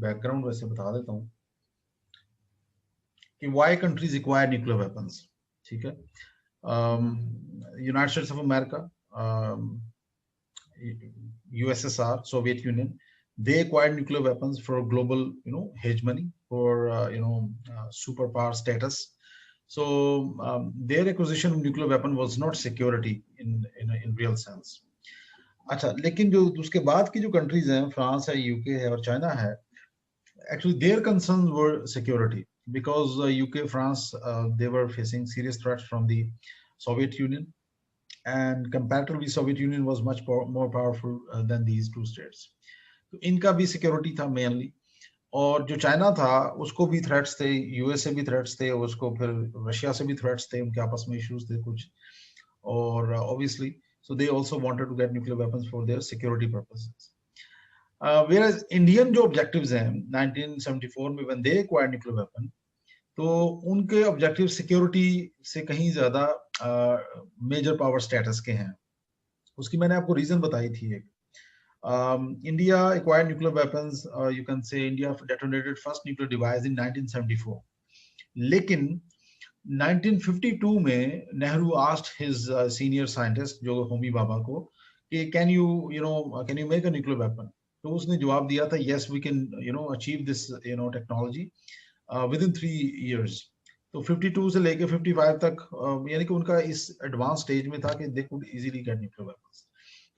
Background वैसे बता देता हूँ कि why countries acquire nuclear weapons. ठीक है, United states of America, USSR, Soviet Union, they acquired nuclear weapons for global, hegemony, for superpower status. So their acquisition of nuclear weapon was not security in real sense. अच्छा, लेकिन जो उसके बाद की जो countries हैं, फ्रांस है, UK है और चाइना है, actually their concerns were security because UK, France, they were facing serious threats from the Soviet Union, and comparatively Soviet Union was much more powerful than these two states. तो इनका भी security था mainly, और जो China था उसको भी threats थे, यूएस से भी थ्रेट्स थे, उसको फिर रशिया से भी थ्रेट्स थे, उनके आपस में इश्यूज थे कुछ, और obviously so they also wanted to get nuclear weapons for their security purposes. Whereas Indian जो objectives हैं 1974 में when they acquired nuclear weapon, तो उनके ऑब्जेक्टिव सिक्योरिटी से कहीं ज्यादा मेजर पावर स्टेटस के हैं. उसकी मैंने आपको रीजन बताई थी. एक India acquired nuclear weapons, you can say India detonated first nuclear device in 1974. लेकिन 1952 में Nehru asked his senior scientist जो होमी बाबा को कि can you make a nuclear weapon? तो उसने जवाब दिया था yes we can achieve this technology within 3 years. तो 52 से लेके 55 तक यानी कि उनका इस एडवांस स्टेज में था कि they could easily get nuclear weapons.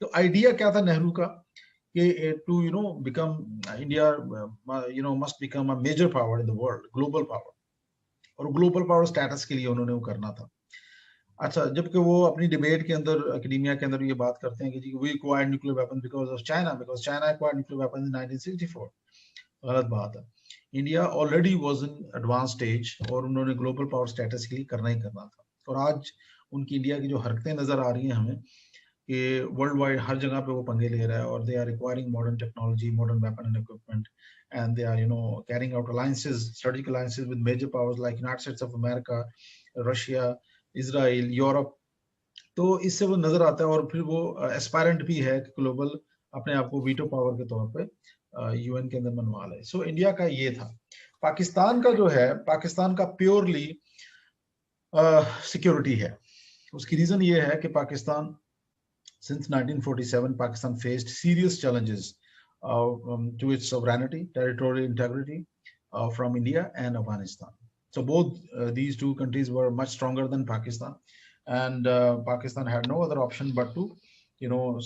तो आइडिया क्या था नेहरू का कि to become India must become a major power in the world, global power, और ग्लोबल पावर स्टेटस के लिए उन्होंने वो करना था. अच्छा, जबकि वो अपनी डिबेट के अंदर, एकेडेमिया के अंदर ये बात करते हैं कि जी we acquired nuclear weapon because of China, because China acquired nuclear weapon in 1964. गलत बात है. India already was in advance stage और उन्होंने ग्लोबल पावर स्टेटस के लिए करना ही करना था. और आज उनकी इंडिया की जो हरकतें नजर आ रही हैं हमें कि वर्ल्ड वाइड हर जगह पे वो पंगे ले रहा है, और they are requiring modern technology, modern weapon and equipment, and they are carrying out alliances, strategic alliances with major powers like United States of America, Russia, Israel, Europe. तो इससे वो नजर आता है, और फिर वो एस्पायरेंट भी है कि ग्लोबल अपने आप को वीटो पावर के तौर पे यूएन के अंदर मनवा ले. सो इंडिया का ये था. पाकिस्तान का जो है, पाकिस्तान का प्योरली सिक्योरिटी है. उसकी रीजन ये है कि Pakistan since 1947 Pakistan faced serious challenges to its sovereignty, territorial integrity from India and Afghanistan. So both these two countries were much stronger than Pakistan, and Pakistan had no other option but to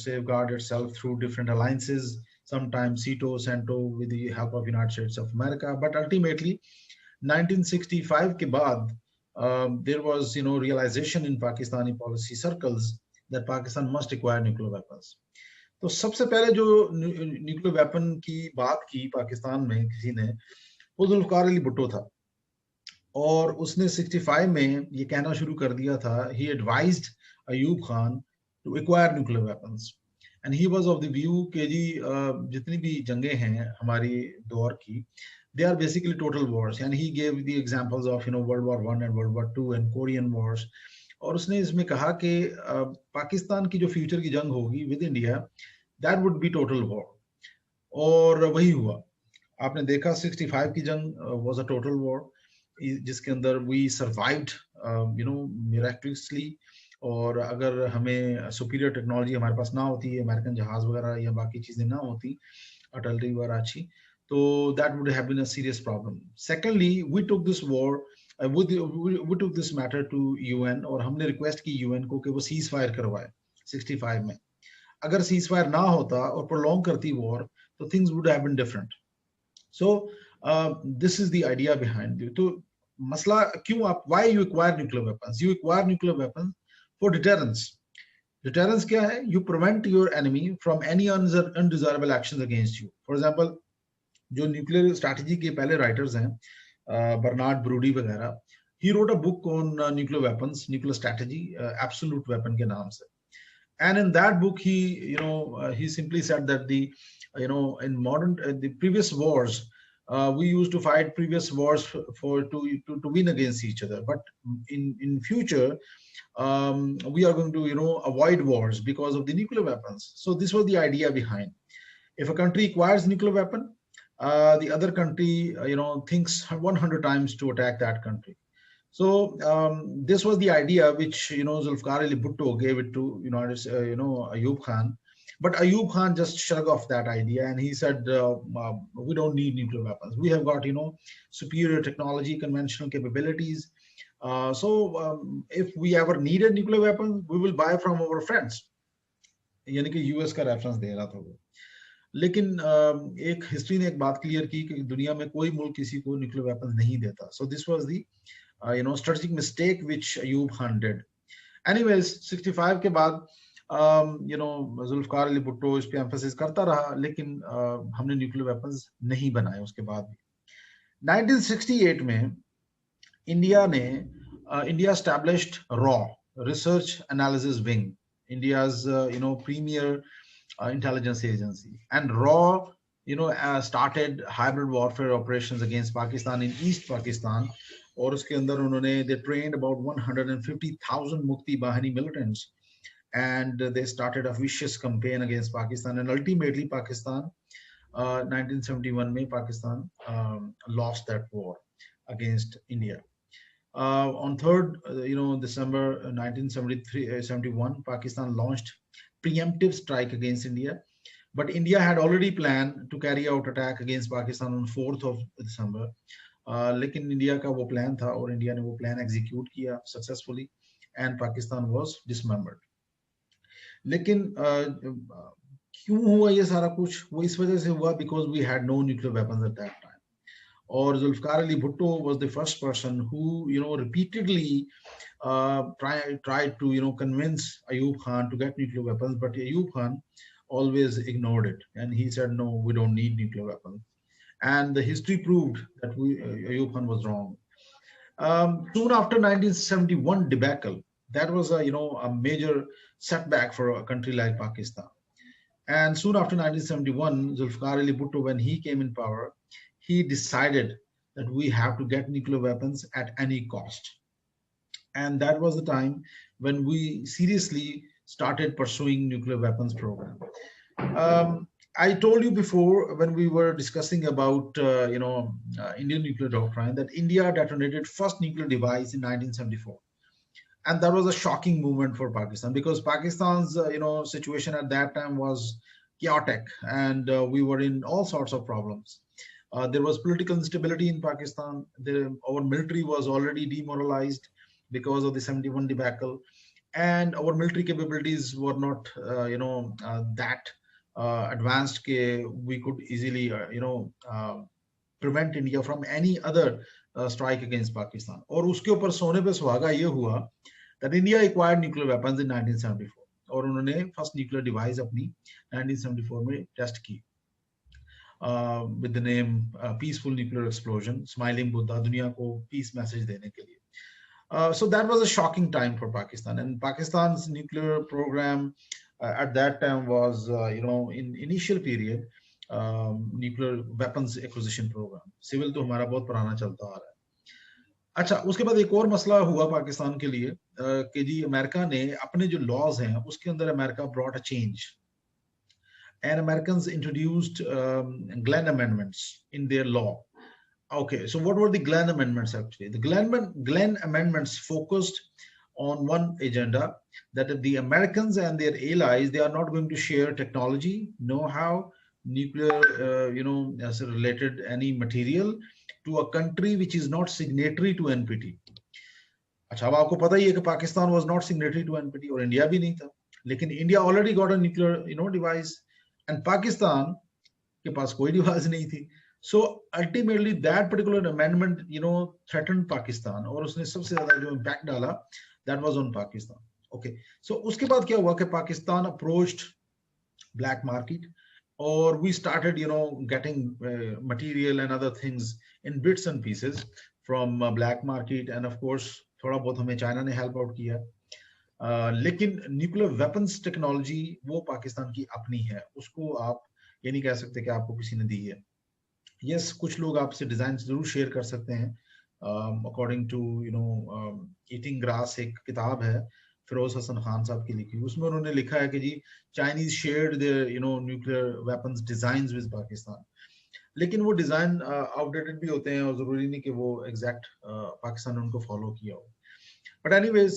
safeguard itself through different alliances, sometimes CETO, CENTO, with the help of United States of America. But ultimately 1965 के बाद there was realization in Pakistani policy circles that Pakistan must acquire nuclear weapons. तो सबसे पहले जो nuclear weapon की बात की पाकिस्तान में किसी ने, वो जुल्फकार अली भुट्टो था, और उसने 65 में ये कहना शुरू कर दिया था, he advised Ayub Khan to acquire nuclear weapons, and he was of the view कि जी जितनी भी जंगें हैं हमारी दौर की, they are basically total wars, and he gave the examples of World War I and World War II and Korean wars. और उसने इसमें कहा कि पाकिस्तान की जो फ्यूचर की जंग होगी with India, that would be total war, और वही हुआ. आपने देखा 65 की जंग वाज अ टोटल वॉर, जिसके अंदर वी सर्वाइव्ड मिरेक्युलसली. और अगर हमें सुपीरियर टेक्नोलॉजी हमारे पास ना होती, अमेरिकन जहाज वगैरह या बाकी चीजें ना होती, अटलरी वगैरह अच्छी, तो that would have been a serious problem. Secondly, we took this war we took this matter to UN, और हमने रिक्वेस्ट की UN को कि वो सीज फायर करवाए 65 में. अगर सीज फायर ना होता और प्रोलॉन्ग करती वॉर, तो things would have been different. So this is the idea behind. तो मसला क्यों, आप why you acquire nuclear weapons? You acquire nuclear weapons for deterrence. Deterrence क्या है? You prevent your enemy from any undesirable actions against you. For example, जो nuclear strategy के पहले writers हैं, बर्नार्ड ब्रूडी वगैरह, he wrote a book on nuclear weapons, nuclear strategy, absolute weapon के नाम से. And in that book he simply said that in modern the previous wars, we used to fight previous wars to win against each other, but in future we are going to avoid wars because of the nuclear weapons. So this was the idea behind. If a country acquires nuclear weapon, the other country, thinks 100 times to attack that country. So this was the idea which Zulfikar Ali Bhutto gave it to Ayub Khan, but Ayub Khan just shrugged off that idea and he said, we don't need nuclear weapons. We have got superior technology, conventional capabilities. So if we ever needed nuclear weapons, we will buy from our friends. यानी कि US का reference दे रहा था वो. लेकिन एक history ने एक बात क्लियर की कि दुनिया में कोई मुल्क किसी को न्यूक्लियर वेपन नहीं देता. सो this was the strategic mistake which Ayub Khan did. Anyways, 65 के बाद जुल्फकार अली भुट्टो इस पे एम्फेसिस करता रहा, लेकिन हमने न्यूक्लियर वेपन्स नहीं बनाए उसके बाद भी. 1968 में India established RAW, Research Analysis Wing, India's premier intelligence agency, and RAW started hybrid warfare operations against Pakistan in East Pakistan. और उसके अंदर उन्होंने they trained about 150,000 Mukti Bahini militants, and they started a vicious campaign against Pakistan, and ultimately Pakistan 1971 में Pakistan lost that war against India. On 3rd December 1971, Pakistan launched preemptive strike against India, but India had already planned to carry out attack against Pakistan on 4th of December. लेकिन India का वो plan था और India ने वो plan execute किया successfully and Pakistan was dismembered. लेकिन क्यों हुआ ये सारा कुछ? वो इस वजह से हुआ because we had no nuclear weapons at that time. और Zulfikar Ali Bhutto was the first person who repeatedly tried to convince Ayub Khan to get nuclear weapons, but Ayub Khan always ignored it and he said, no, we don't need nuclear weapons. And the history proved that Ayub Khan was wrong. Soon after 1971 debacle, that was a major setback for a country like Pakistan. And soon after 1971, Zulfikar Ali Bhutto, when he came in power, he decided that we have to get nuclear weapons at any cost. And that was the time when we seriously started pursuing nuclear weapons program. I told you before when we were discussing about Indian nuclear doctrine that India detonated first nuclear device in 1974, and that was a shocking movement for Pakistan because Pakistan's situation at that time was chaotic and we were in all sorts of problems. There was political instability in Pakistan. Our military was already demoralized because of the 71 debacle, and our military capabilities were not that advanced ke we could easily prevent India from any other strike against Pakistan. और उसके ऊपर सोने पे सुहागा ये हुआ that India acquired nuclear weapons in 1974 और उन्होंने फर्स्ट न्यूक्लियर डिवाइस अपनी 1974 में टेस्ट की with the name peaceful nuclear explosion, smiling Buddha, दुनिया को peace message देने के लिए. So that was a shocking time for Pakistan, and Pakistan's nuclear program at that time was, in initial period, nuclear weapons acquisition program. Civil तो हमारा बहुत पुराना चलता आ रहा है. अच्छा, उसके बाद एक और मसला हुआ पाकिस्तान के लिए कि जी अमेरिका ने अपने जो लॉज हैं उसके अंदर America brought a change, and Americans introduced Glenn amendments in their law. Okay, so what were the Glenn amendments actually? The Glenn amendments focused on one agenda, that if the Americans and their allies, they are not going to share technology, know-how, nuclear, as related any material to a country which is not signatory to NPT. अच्छा, अब आपको पता ही है कि Pakistan was not signatory to NPT और India भी नहीं था, लेकिन India already got a nuclear, device, and Pakistan के पास कोई डिवाइस नहीं थी. So ultimately that particular amendment, threatened Pakistan और उसने सबसे ज़्यादा जो impact डाला, that was on Pakistan. Okay, so उसके बाद क्या हुआ कि Pakistan approached black market or we started, getting material and other things in bits and pieces from black market, and of course थोड़ा बहुत हमें चाइना ने help out किया. लेकिन nuclear weapons technology वो पाकिस्तान की अपनी है, उसको आप ये नहीं कह सकते कि आपको किसी ने दी है. Yes, कुछ लोग आपसे डिजाइन जरूर शेयर कर सकते हैं. अकॉर्डिंग टू ईटिंग ग्रास एक किताब है फिरोज हसन खान साहब की लिखी, उसमें उन्होंने लिखा है कि जी Chinese shared their nuclear weapons designs with Pakistan. लेकिन वो डिजाइन आउटडेटेड भी होते हैं और जरूरी नहीं कि वो एग्जैक्ट पाकिस्तान ने उनको फॉलो किया हो. बट एनीवेज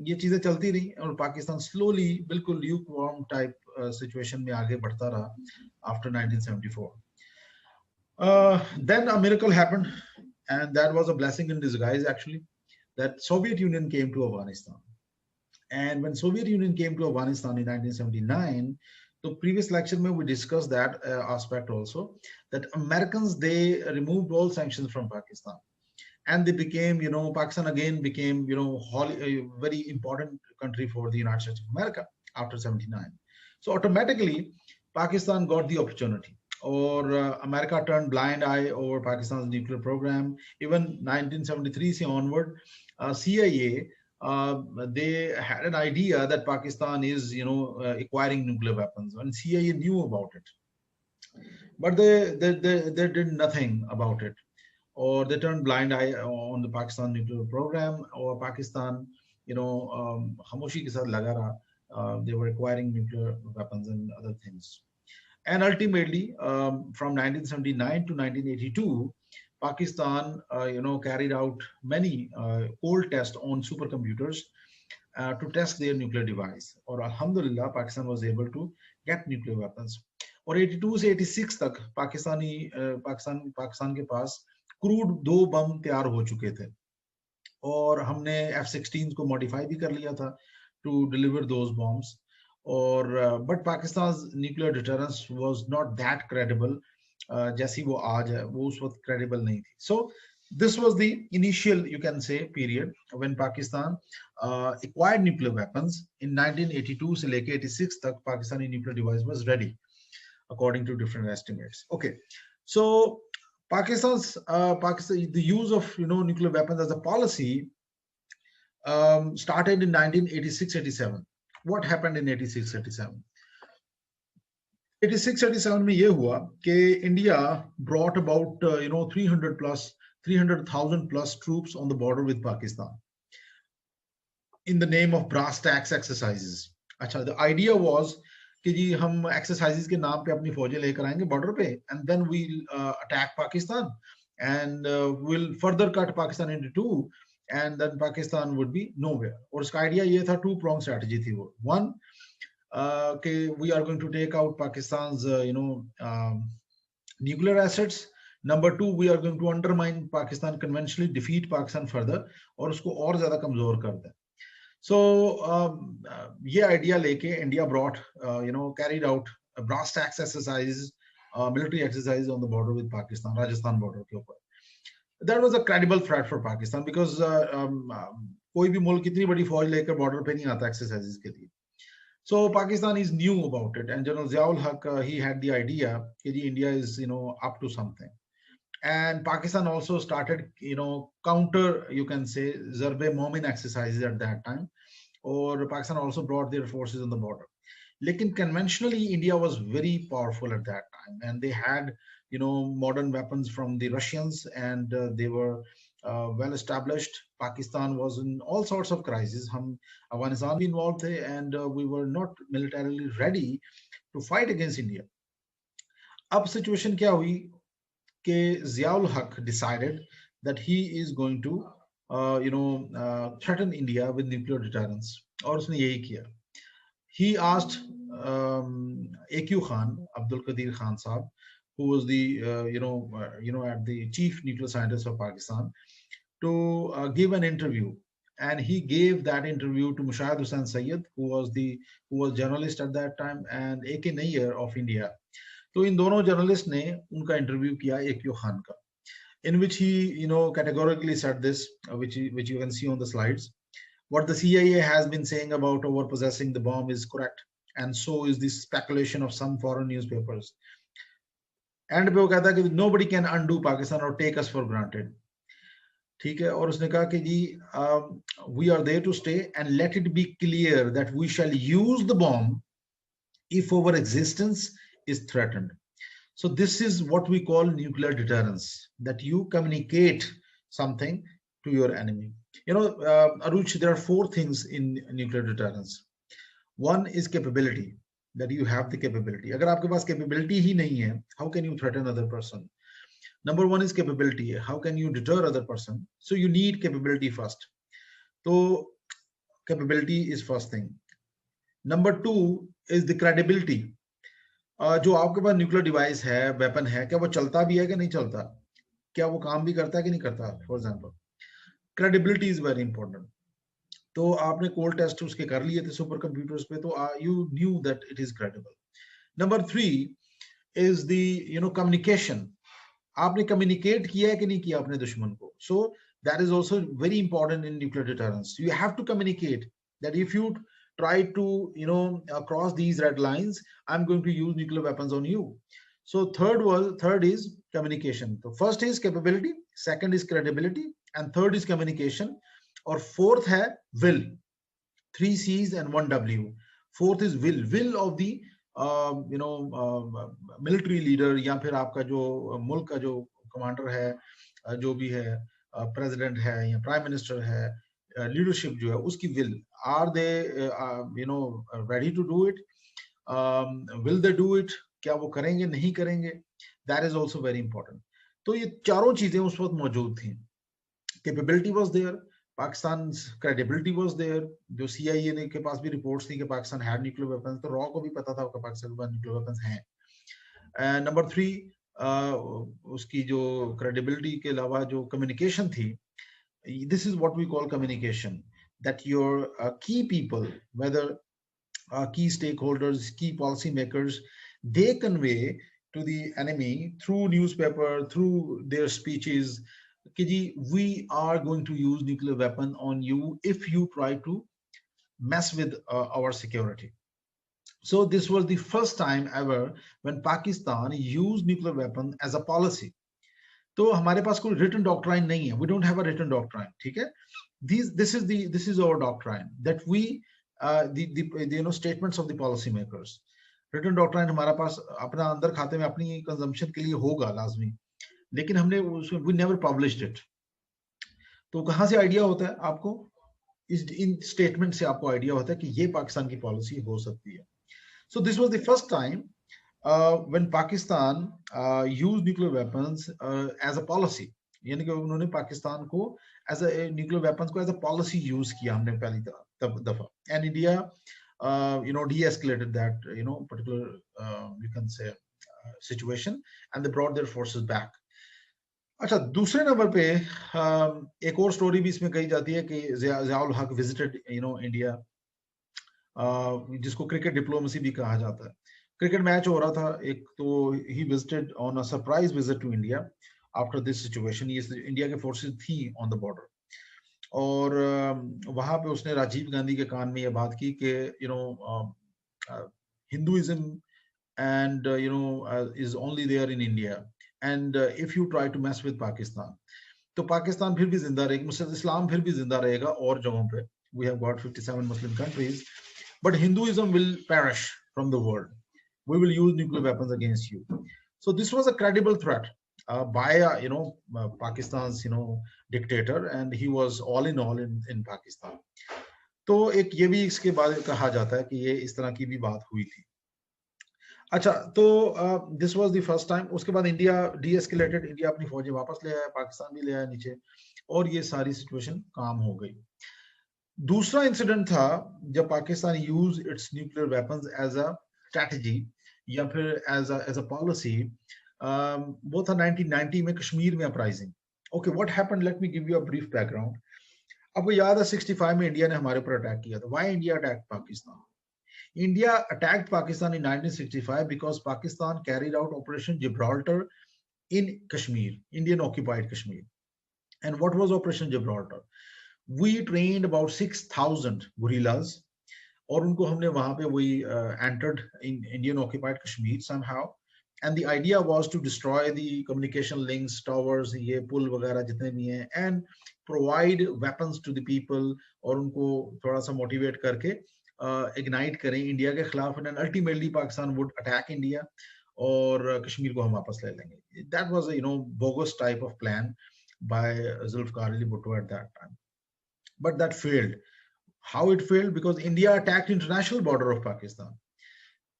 ये चीजें चलती रही और पाकिस्तान स्लोली बिल्कुल ल्यूक वार्म टाइप सिचुएशन में आगे बढ़ता रहा after 1974. Then a miracle happened, and that was a blessing in disguise actually, that Soviet Union came to Afghanistan. And when Soviet Union came to Afghanistan in 1979, the previous lecture we discussed that aspect also, that Americans, they removed all sanctions from Pakistan, and they became, Pakistan again became, a very important country for the United States of America after 79. So automatically, Pakistan got the opportunity, or America turned blind eye over Pakistan's nuclear program. Even 1973 se onward, CIA, they had an idea that Pakistan is, acquiring nuclear weapons, and CIA knew about it, but they did nothing about it, or they turned blind eye on the Pakistan nuclear program, or Pakistan, khamoshi ke saath laga raha. They were acquiring nuclear weapons and other things. And ultimately, from 1979 to 1982, Pakistan, carried out many cold tests on supercomputers to test their nuclear device. Or Alhamdulillah, Pakistan was able to get nuclear weapons. और 82 से 86 तक पाकिस्तान के पास crude 2 बम तैयार हो चुके थे, और हमने F-16 को मॉडिफाई भी कर लिया था टू डिलीवर दोज बॉम्ब्स. और but Pakistan nuclear deterrence was not that credible. जैसी वो आज है, वो उस वक्त क्रेडिबल नहीं थी. सो this was the initial, you can say, period when Pakistan acquired nuclear weapons. In 1982 से लेके 86 तक Pakistani nuclear device was ready according to different estimates. Okay, so the use of nuclear weapons as a policy started in 1986-87. What happened in 86-87? 86-87 में ये हुआ कि India brought about 300,000 plus troops on the border with Pakistan in the name of brass tacks exercises. अच्छा, the idea was कि जी हम exercises के नाम पे अपनी फौजें लेकर आएंगे border पे, and then we'll attack Pakistan, and we'll further cut Pakistan into two, and then Pakistan would be nowhere. और उसका idea ये था, two pronged strategy थी वो. One, we are going to take out Pakistan's nuclear assets. Number two, we are going to undermine Pakistan conventionally, defeat Pakistan further, और उसको और ज्यादा कमजोर कर दें. So ये idea लेके India brought, carried out brass tacks exercises, military exercises on the border with Pakistan, Rajasthan border के ऊपर. That was a credible threat for Pakistan because कोई भी मुल्क इतनी बड़ी फौज लेकर border पे नहीं आता exercises के लिए. So Pakistanis knew about it, and General Zia-ul-Haq, he had the idea that India is, up to something. And Pakistan also started, counter, you can say, Zarbe Momin exercises at that time. Or Pakistan also brought their forces on the border. Lekin conventionally, India was very powerful at that time, and they had, modern weapons from the Russians, and they were well established. Pakistan was in all sorts of crises. Hum Afghanistan bhi involved the, and we were not militarily ready to fight against India. Ab situation kya hui ke Zia-ul-Haq decided that he is going to threaten India with nuclear deterrence. और उसने यही किया. He asked A.Q. Khan, Abdul Qadir Khan Saab, who was the at the chief nuclear scientist of Pakistan, to give an interview, and he gave that interview to Mushahid Hussain Sayyid, who was journalist at that time, and A.K. Nayyar of India. तो इन दोनों journalist ने उनका interview किया A.Q. Khan का, in which he categorically said this, which you can see on the slides. What the CIA has been saying about overpossessing the bomb is correct, and so is the speculation of some foreign newspapers. And पे वो कहता है कि nobody can undo Pakistan or take us for granted. ठीक है, और उसने कहा कि जी we are there to stay, and let it be clear that we shall use the bomb if our existence is threatened. So this is what we call nuclear deterrence, that you communicate something to your enemy. Aruch, there are 4 things in nuclear deterrence. One is capability, that you have the capability. अगर आपके पास capability ही नहीं है, how can you threaten other person? Number one is capability. How can you deter other person? So you need capability first. So capability is first thing. Number two is the credibility. जो आपके पास nuclear device है, weapon है, क्या वो चलता भी है कि नहीं चलता, क्या वो काम भी करता है कि नहीं करता, for example credibility is very important. तो आपने कोल्ड टेस्ट उसके कर लिए थे सुपर कंप्यूटर्स पे, तो you knew that it is credible. Number three is the communication. आपने कम्युनिकेट किया है कि नहीं किया अपने दुश्मन को. So that is also very important in nuclear deterrence. You have to communicate that if you try to cross these red lines, I'm going to use nuclear weapons on you. So third is communication. So first is capability, second is credibility, and third is communication. Or fourth है will. 3 C's and 1 W. Fourth is will of the military leader, या फिर आपका जो मुल्क का जो commander है, जो भी है, प्रेसिडेंट है या प्राइम मिनिस्टर है, लीडरशिप जो है उसकी will. Are they ready to do it? Will they do it? क्या वो करेंगे नहीं करेंगे? That is also very important. तो ये चारों चीजें उस वक्त मौजूद थी. Capability was there, Pakistan credibility was there. जो CIA ने के पास भी रिपोर्ट्स थी कि पाकिस्तान हैड न्यूक्लियर वेपन्स, तो रॉ को भी पता था कि पाकिस्तान के पास न्यूक्लियर वेपन्स हैं. नंबर थ्री, उसकी जो क्रेडिबिलिटी के अलावा जो कम्युनिकेशन थी, this is what we call communication, that your key people, whether key stakeholders, key policy makers, they convey to the enemy through newspaper, through their speeches, ki we are going to use nuclear weapon on you if you try to mess with our security. So this was the first time ever when Pakistan used nuclear weapon as a policy. तो हमारे पास कोई written doctrine नहीं है. We don't have a written doctrine. ठीक है. This is our doctrine, that we statements of the policy makers. Written doctrine हमारा पास अपना अंदर खाते में अपनी कंजम्पशन के लिए होगा लाजमी, लेकिन हमने वी नेवर पब्लिश्ड इट. तो कहाँ से आइडिया होता है आपको? इन स्टेटमेंट से आपको आइडिया होता है कि ये पाकिस्तान की पॉलिसी हो सकती है. सो this was the first time when Pakistan used nuclear weapons as a policy. यानी कि उन्होंने पाकिस्तान को as a nuclear weapons को as a policy use किया हमने पहली दफा. And India de-escalated that particular you can say situation, and they brought their forces back. अच्छा, दूसरे नंबर पे एक और स्टोरी भी इसमें कही जाती है कि ज़ियाउल हक विजिटेड इंडिया, जिसको क्रिकेट डिप्लोमेसी भी कहा जाता है. क्रिकेट मैच हो रहा था एक, तो he visited on a surprise visit to India after this situation. ये इंडिया के फोर्सेस थी ऑन द बॉर्डर, और वहां पे उसने राजीव गांधी के कान में ये बात की कि Hinduism and is only there in India, and if you try to mess with Pakistan, तो पाकिस्तान फिर भी जिंदा रहेगा, मुस्लिम इस्लाम फिर भी जिंदा रहेगा और जगहों पे. We have got 57 Muslim countries, but Hinduism will perish from the world. We will use nuclear weapons against you. So this was a credible threat by Pakistan's dictator, and he was all in Pakistan. तो एक ये भी इसके बाद कहा जाता है कि ये इस तरह की भी बात हुई थी. अच्छा, तो this was the first time. उसके बाद इंडिया डी-एस्केलेटेड, इंडिया अपनी फौजें वापस ले आया, पाकिस्तान भी ले आया नीचे, और ये सारी सिचुएशन काम हो गई. दूसरा इंसिडेंट था जब Pakistan use its nuclear weapons as a strategy या फिर एज अ पॉलिसी. वो था 1990 में कश्मीर में uprising. Okay, what happened, let me give you a brief background. आपको याद है 65 में इंडिया ने हमारे ऊपर अटैक किया था. Why India attacked Pakistan? India attacked Pakistan in 1965 because Pakistan carried out Operation Gibraltar in Kashmir, Indian occupied Kashmir. And what was Operation Gibraltar? We trained about 6,000 guerrillas, और उनको हमने वहां पे वही entered in Indian occupied Kashmir somehow, and the idea was to destroy the communication links, towers, ये पुल वगैरह जितने भी हैं, and provide weapons to the people, और उनको थोड़ा सा motivate करके इग्नाइट करें इंडिया के खिलाफ, and ultimately Pakistan would attack India और कश्मीर को हम वापस ले लेंगे. That was bogus type of plan by Zulfikar Ali Bhutto at that time, but that failed. How it failed? Because India attacked international border of Pakistan.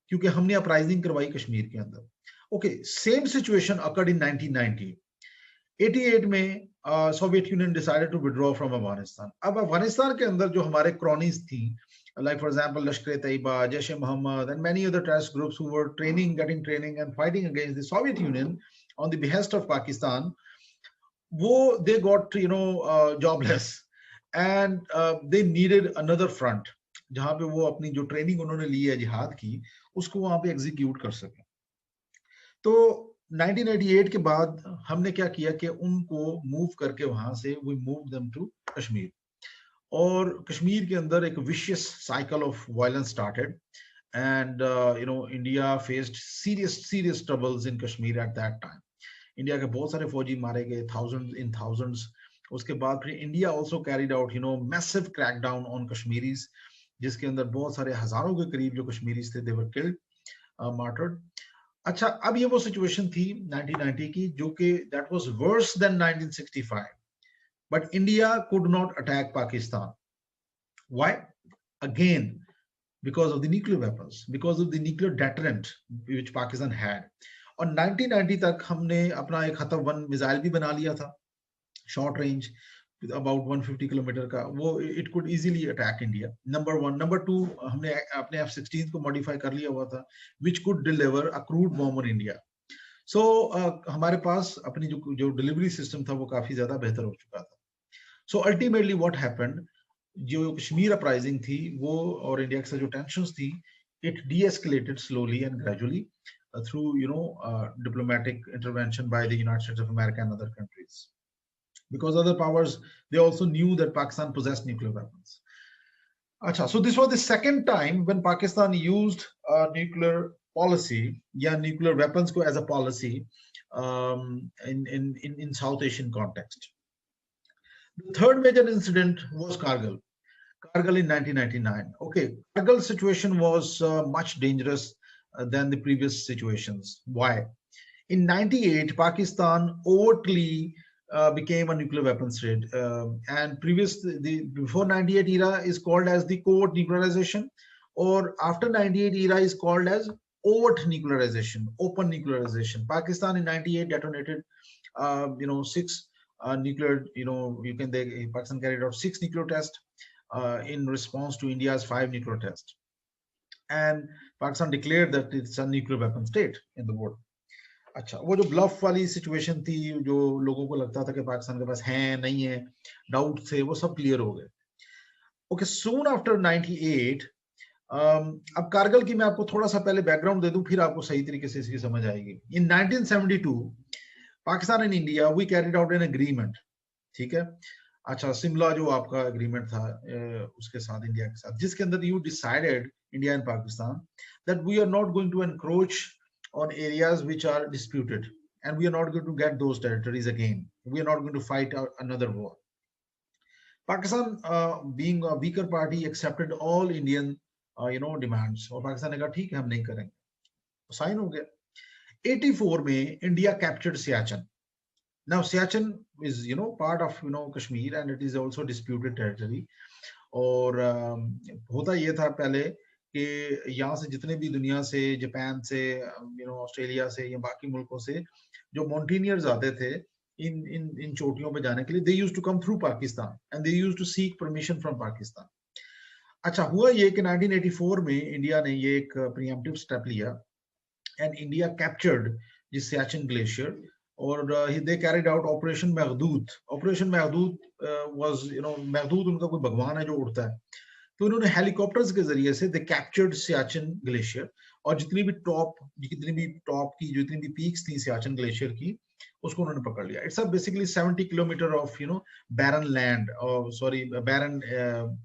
क्योंकि हमने अपराइजिंग करवाई कश्मीर के अंदर. Okay, same situation occurred in 1990. 88 में Soviet Union decided to withdraw from Afghanistan. अब अफगानिस्तान के अंदर जो हमारे क्रॉनीज थी, like for example Lashkar-e-Taiba, Jaish-e-Mohammed, and many other terrorist groups who were getting training and fighting against the Soviet Union on the behest of Pakistan, they got jobless, and they needed another front जहां पे वो अपनी जो training उन्होंने ली है जिहाद की उसको वहां पे एग्जीक्यूट कर सके. तो 1988 के बाद हमने क्या किया कि उनको मूव करके वहां से we move them to Kashmir. और कश्मीर के अंदर एक vicious cycle of violence started and India faced serious troubles in Kashmir at that time. India के बहुत सारे फौजी मारे गए, थाउजेंड्स. उसके बाद फिर India also carried out massive crackdown on Kashmiris, जिसके अंदर बहुत सारे हजारों के करीब जो कश्मीरीज थे दे वर किल्ड, मार्टर्ड. अच्छा, अब ये वो सिचुएशन थी 1990 की जो कि that was worse than 1965. But India could not attack Pakistan. Why? Again, because of the nuclear weapons, because of the nuclear deterrent which Pakistan had. और 1990 तक हमने अपना एक खतब-1 मिसाइल भी बना लिया था, शॉर्ट रेंज, about 150 किलोमीटर का. वो it could easily attack India. Number 1. Number 2, हमने अपने F-16 को मॉडिफाई कर लिया हुआ था, which could deliver a crude bomb on India. So हमारे पास अपनी जो डिलीवरी सिस्टम था वो काफी ज्यादा बेहतर हो चुका था. So ultimately what happened, जो कश्मीर अपराइजिंग थी वो और इंडिया के साथ जो टेंशंस थी, it de-escalated slowly and gradually through diplomatic intervention by the United States of America and other countries, because other powers, they also knew that Pakistan possessed nuclear weapons. Acha, so this was the second time when Pakistan used nuclear policy, nuclear weapons as a policy in South Asian context. The third major incident was Kargil in 1999. Okay, Kargil situation was much dangerous than the previous situations. Why? In 98, Pakistan overtly became a nuclear weapons state, and before 98 era is called as the covert nuclearization, or after 98 era is called as overt nuclearization, open nuclearization. Pakistan in 98 detonated 6 nuclear, Pakistan carried out 6 nuclear tests in response to India's 5 nuclear tests. And Pakistan declared that it's a nuclear weapon state in the world. अच्छा, वो जो bulb वाली situation थी, जो लोगों को लगता था कि पाकिस्तान के पास है नहीं है, डाउट थे, वो सब क्लियर हो गए. ओके, सून आफ्टर 98, अब कारगिल की मैं आपको थोड़ा सा पहले बैकग्राउंड दे दूं, फिर आपको सही तरीके से इसकी समझ आएगी. In 1972 Pakistan and India we carried out an agreement. ठीक है, अच्छा, सिमला जो आपका एग्रीमेंट था उसके साथ, इंडिया के साथ, जिसके अंदर you decided, India and Pakistan, that we are not going to encroach on areas which are disputed, and we are not going to get those territories again. We are not going to fight another war. Pakistan, being a weaker party, accepted all Indian demands, और पाकिस्तान ने कहा ठीक है हम नहीं करेंगे, sign हो गया. 84 में India captured Siachen. Now Siachen is part of Kashmir, and it is also disputed territory. और होता ये था पहले कि यहाँ से जितने भी दुनिया से, जापान से, ऑस्ट्रेलिया से या बाकी मुल्कों से जो माउंटेनियर्स आते थे इन चोटियों पे जाने के लिए, they used to come through Pakistan and they used to seek permission from Pakistan. अच्छा, हुआ ये कि 1984 में इंडिया ने ये एक प्रीएम्प्टिव स्टेप लिया and India captured this Siachen glacier, और they carried out operation Meghdoot. Operation Meghdoot was, Meghdoot उनका कोई भगवान है जो उड़ता है, तो उन्होंने हेलीकॉप्टर्स के जरिए से दे कैप्चर्ड सियाचिन ग्लेशियर, और जितनी भी पीक्स थी सियाचिन ग्लेशियर की, उसको उन्होंने पकड़ लिया. It's basically 70 kilometre of barren land, barren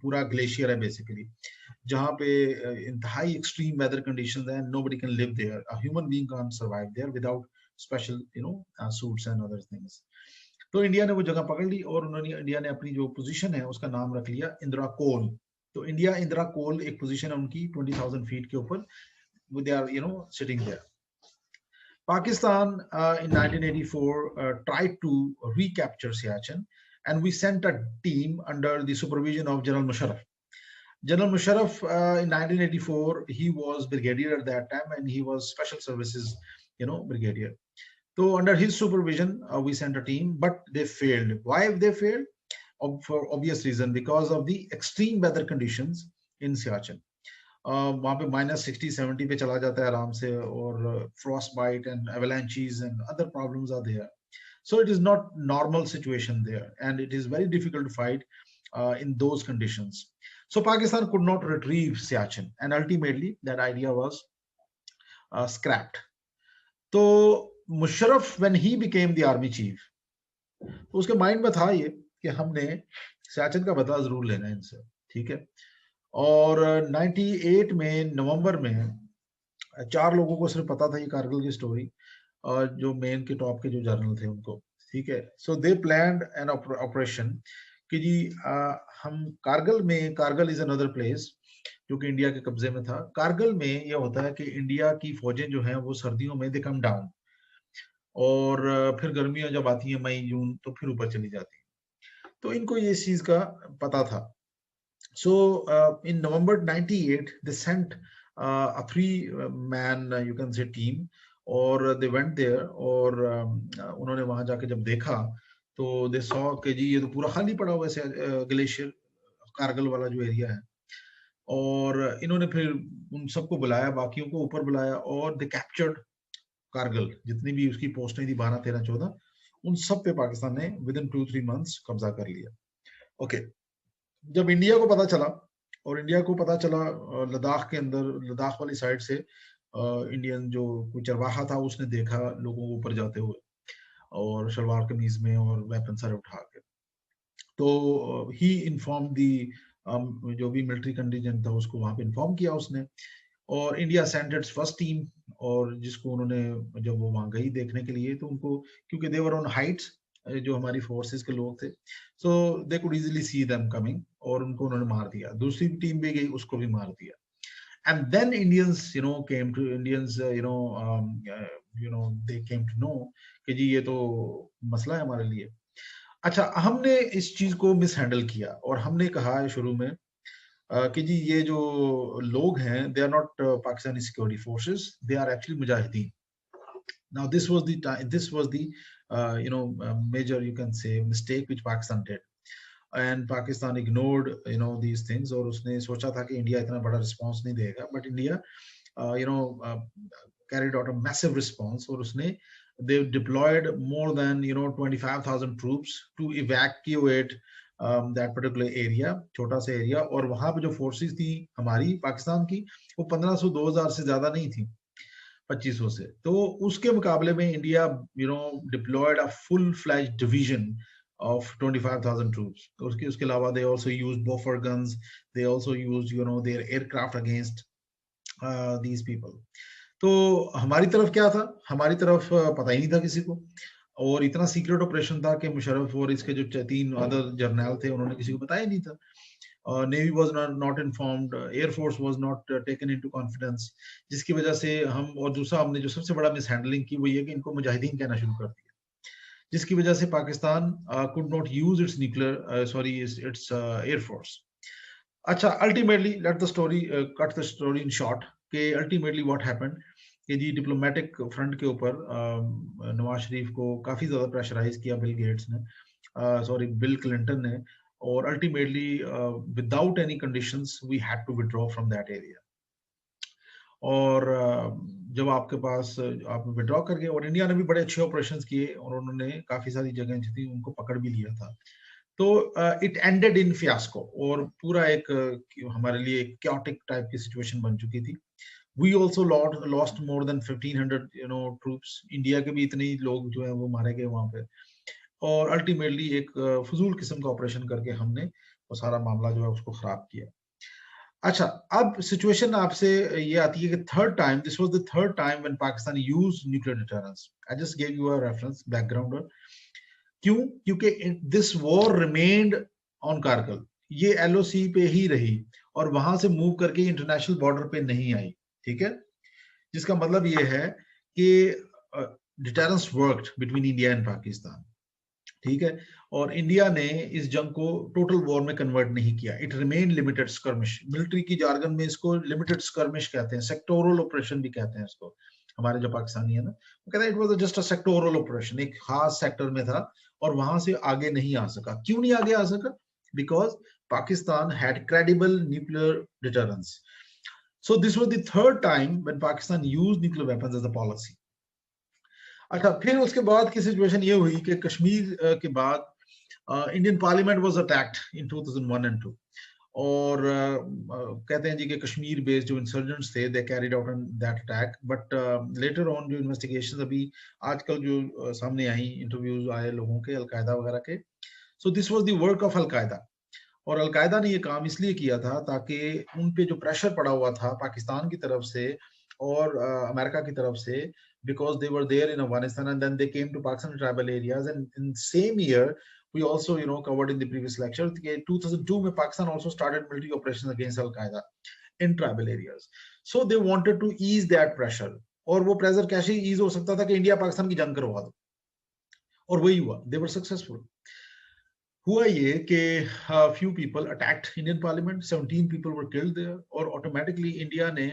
पूरा ग्लेशियर है बेसिकली, जहां पे इंतहाई एक्सट्रीम वेदर कंडीशंस हैं, nobody can live there, a human being can't survive there without special suits and other things. तो इंडिया ने वो जगह पकड़ ली, और इंडिया ने अपनी जो पोजीशन है उसका नाम रख लिया इंदिरा कोल. तो इंडिया इंदिरा कोल एक पोजीशन है उनकी 20,000 फीट के ऊपर, they are sitting there. Pakistan in 1984 tried to recapture Siachen, and we sent a team under the supervision of General Musharraf. General Musharraf, in 1984, he was brigadier at that time, and he was special services, brigadier. So under his supervision, we sent a team, but they failed. Why they failed? For obvious reason, because of the extreme weather conditions in Siachen. वहाँ पे -60-70 पे चला जाता है आराम से, और frost bite and avalanches and other problems are there. So it is not normal situation there, and it is very difficult to fight in those conditions. So Pakistan could not retrieve Siachen, and ultimately that idea was scrapped. So Musharraf, when he became the army chief, तो उसके mind में था ये कि हमने सियाचिन का बदला जरूर लेना है इनसे, ठीक है। और 98 में नवंबर में 4 लोगों को सिर्फ पता था ये कारगिल की स्टोरी, और जो मेन के टॉप के जो जर्नल थे उनको, ठीक है। सो दे प्लान्ड एन ऑपरेशन कि जी हम कारगिल इज अनदर प्लेस जो कि इंडिया के कब्जे में था। कारगिल में ये होता है कि इंडिया की फौजें जो हैं वो सर्दियों में दे कम डाउन, और फिर गर्मियां जब आती हैं मई जून तो फिर ऊपर चली जाती हैं। तो इनको ये चीज का पता था। सो इन नवंबर 98 they sent a 3-man you can say team, और दे वेंट देयर, और उन्होंने वहां जाके जब देखा तो दे सॉ कि जी ये तो पूरा खाली पड़ा हुआ है ग्लेशियर, कारगिल वाला जो एरिया है। और इन्होंने फिर उन सबको बुलाया, बाकियों को ऊपर बुलाया, और दे कैप्चर्ड कारगिल, जितनी भी उसकी पोस्टें थी 12, 13, 14, उन सब पे पाकिस्तान ने विद इन 2-3 मंथ्स कब्जा कर लिया। ओके, जब इंडिया को पता चला, और इंडिया को पता चला लद्दाख के अंदर, लद्दाख वाली साइड से इंडियन जो कोई चरवाहा था उसने देखा लोगों को ऊपर जाते हुए, और शलवार कमीज में और वेपन सर उठा के, तो ही इन्फॉर्म दी जो भी मिलिट्री कंटिजेंट था उसको वहां पे इन्फॉर्म किया उसने, और India Saint it's first team, और जिसको उन्होंने जब वो वहां गई देखने के लिए तो उनको, क्योंकि दे वर ऑन हाइट्स, जो हमारी फोर्सेस के लोग थे, so they could easily see them coming, और उनको उन्होंने मार दिया। दूसरी टीम भी गई, उसको भी मार दिया। And then Indians, came to Indians, they came to know कि जी ये तो मसला है हमारे लिए। अच्छा, हमने इस चीज को मिस हैंडल किया, और हमने कहा शुरू में कि जी ये जो लोग हैं they are not Pakistani security forces, they are actually mujahideen. Now this was the major, you can say, mistake which Pakistan did, and Pakistan ignored these things, और उसने सोचा था कि इंडिया इतना बड़ा रिस्पांस नहीं देगा, but India carried out a massive response, और उसने they deployed more than 25,000 troops to evacuate that particular area, छोटा सा एरिया। और वहां पे जो फोर्सेस थी हमारी पाकिस्तान की, वो 1500-2000 से ज्यादा नहीं थी, 2500 से। तो उसके मुकाबले में India deployed a full fledged division of 25,000 troops. उसके अलावा they also used Boffer guns, they also used their aircraft against these people. तो हमारी तरफ क्या था, हमारी तरफ पता ही नहीं था किसी को, और इतना सीक्रेट ऑपरेशन था कि मुशर्रफ और इसके जो 3 अदर जर्नल थे उन्होंने किसी को बताया नहीं था। Navy was not informed, air force was not taken into confidence, जिसकी वजह से हम, और दूसरा हमने जो सबसे बड़ा मिस हैंडलिंग की वो ये कि इनको मुजाहिदीन कहना शुरू कर दिया, जिसकी वजह से Pakistan could not use its its air force. अच्छा, ultimately let the story cut the story in short, कि अल्टीमेटली व्हाट हैपेंड कि जी डिप्लोमेटिक फ्रंट के ऊपर नवाज शरीफ को काफी ज्यादा प्रेशराइज किया बिल गेट्स ने, बिल क्लिंटन ने, और ultimately without any conditions we had to withdraw from that area. और जब आपके पास आप विड्रॉ कर गए, और इंडिया ने भी बड़े अच्छे ऑपरेशंस किए, और उन्होंने काफी सारी जगह जितनी उनको पकड़ भी लिया था, तो इट एंडेड इन फियास्को, और पूरा एक हमारे लिए एक क्योटिक टाइप की सिचुएशन बन चुकी थी। We also lost more than 1500 troops, India के भी इतने ही लोग जो है वो मारे गए वहां पे, और अल्टीमेटली एक फजूल किस्म का ऑपरेशन करके हमने वो सारा मामला जो है उसको खराब किया। अच्छा, अब सिचुएशन आपसे ये आती है कि third time, this was the third time when Pakistan used nuclear deterrence. I just give you a reference background. क्यों? क्योंकि this war remained on Kargil, ये एलओसी पे ही रही, और वहां से मूव करके इंटरनेशनल बॉर्डर पे नहीं आई, ठीक है। जिसका मतलब ये है कि deterrence worked between India and Pakistan. ठीक है। और इंडिया ने इस जंग को टोटल वॉर में कन्वर्ट नहीं किया, it remain limited skirmish. Military की जार्गन में इसको लिमिटेड स्कर्मिश कहते हैं, सेक्टोरल ऑपरेशन भी कहते हैं इसको। हमारे जो पाकिस्तानी है ना, वो कहते हैं it was just a sectoral operation, एक खास सेक्टर में था और वहां से आगे नहीं आ सका। क्यों नहीं आगे आ सका? Because Pakistan had credible nuclear deterrence. So this was the third time when Pakistan used nuclear weapons as a policy. अच्छा, फिर उसके बाद की सिचुएशन ये हुई कि कश्मीर के बाद Indian parliament was attacked in 2001 and 2। और कहते हैं जी कि कश्मीर बेस्ड जो इंसर्जेंट्स थे, दे carried out that attack, but later on जो इन्वेस्टिगेशन अभी आजकल जो सामने आई, इंटरव्यूज आए लोगों के अलकायदा वगैरह के, सो this was the work of al Qaeda. और अलकायदा ने ये काम इसलिए किया था ताकि उन पे जो प्रेशर पड़ा हुआ था पाकिस्तान की तरफ से और अमेरिका की तरफ से, because they were there in Afghanistan and then they came to Pakistan tribal areas, and in same year we also covered in the previous lecture 2002 में Pakistan also started military operations against Al Qaeda in tribal areas. So they wanted to ease that pressure, और वो pressure कैसे ease हो सकता था कि India Pakistan की जंग करवा दो, और वही हुआ, they were successful। हुआ ये कि few people attacked Indian parliament, 17 people were killed there, और ऑटोमेटिकली इंडिया ने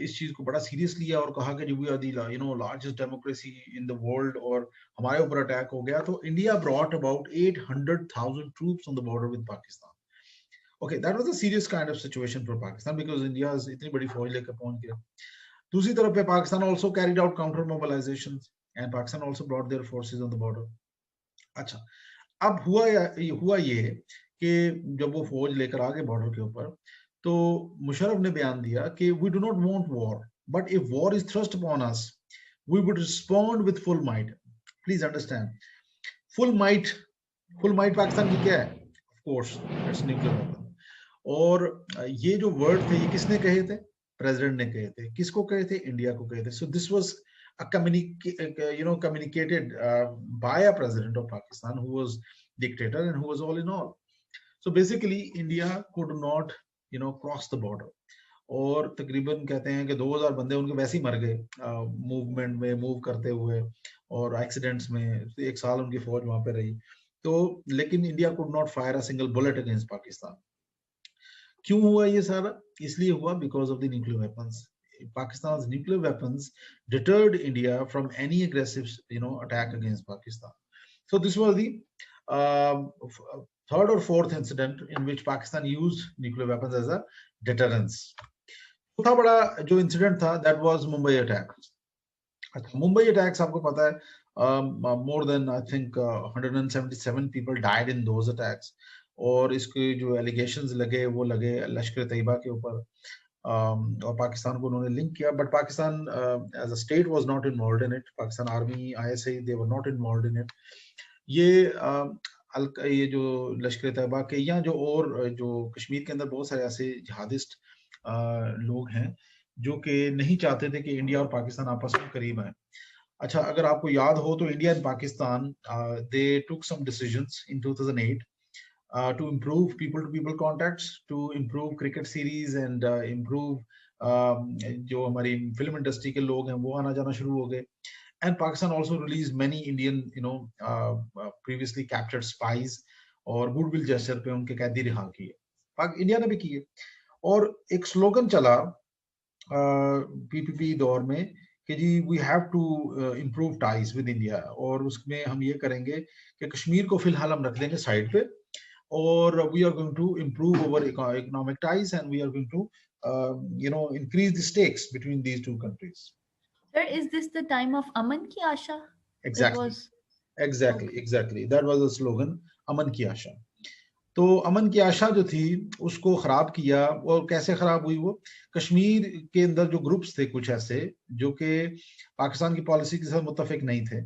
इस चीज को बड़ा सीरियस लिया और कहा कि we are the largest democracy in the world, और हमारे ऊपर अटैक हो गया। तो India brought about 800,000 troops on the border with Pakistan. Okay, that was a serious kind of situation for Pakistan, because India इतनी बड़ी फौज लेकर पहुंच गया। दूसरी तरफ पे Pakistan also carried out counter mobilisation, and Pakistan also brought their forces on the border. अच्छा, अब हुआ ये कि जब वो फौज लेकर आ गए बॉर्डर के ऊपर, तो मुशर्रफ ने बयान दिया कि we do not want war, but if war is thrust upon us we would respond with full might. Please understand, full might, full might Pakistan की क्या है? Of course it's nuclear weapon. और ये जो वर्ड थे ये किसने कहे थे? प्रेसिडेंट ने कहे थे। किसको कहे थे? इंडिया को कहे थे। सो this was communicated by a president of Pakistan who was dictator and who was all in all. So basically India could not cross the border, और तकरीबन कहते हैं कि 2000 बंदे उनके वैसे ही मर गए मूवमेंट में, मूव करते हुए और एक्सीडेंट्स में। एक साल उनकी फौज वहां पे रही। तो लेकिन India could not fire a single bullet against Pakistan. क्यों हुआ ये सारा? इसलिए हुआ because of the nuclear weapons. Pakistan's nuclear weapons deterred India from any aggressive, attack against Pakistan. So this was the third or fourth incident in which Pakistan used nuclear weapons as a deterrence. चौथा बड़ा जो incident था, that was Mumbai attack. अच्छा, Mumbai attacks आपको पता है, more than I think 177 people died in those attacks, और इसके जो एलिगेशंस लगे वो लगे लश्कर तैयबा के ऊपर, और पाकिस्तान को उन्होंने लिंक किया, but Pakistan as a state was not involved in it. Pakistan army, ISI, they were not involved in it. ये जो लश्कर तैयबा के या जो और जो कश्मीर के अंदर बहुत सारे ऐसे जिहादिस्ट लोग हैं जो कि नहीं चाहते थे कि इंडिया और पाकिस्तान आपस में करीब आए। अच्छा, अगर आपको याद हो तो India and Pakistan they took some decisions in 2008 to improve people-to-people contacts, to improve cricket series and improve जो हमारी फिल्म इंडस्ट्री के लोग हैं वो आना जाना शुरू हो गए। And Pakistan also released many Indian, previously captured spies, और गुडविल जेस्चर पे उनके कैदी रिहा किए। इंडिया ने भी किए। और एक स्लोगन चला पीपीपी दौर में कि जी we have to improve ties with India, और उसमें हम ये करेंगे कि कश्मीर को फिलहाल हम रख देंगे साइड पे, और we are going to improve our economic ties, and we are going to increase the stakes between these two countries. Sir, is this the time of Aman Ki Asha? Exactly. Was... Exactly. That was the slogan, Aman Ki Asha. तो अमन की आशा जो थी उसको खराब किया। और कैसे खराब हुई? वो कश्मीर के अंदर जो ग्रुप्स थे कुछ ऐसे जो कि पाकिस्तान की पॉलिसी के साथ मुत्तफिक नहीं थे,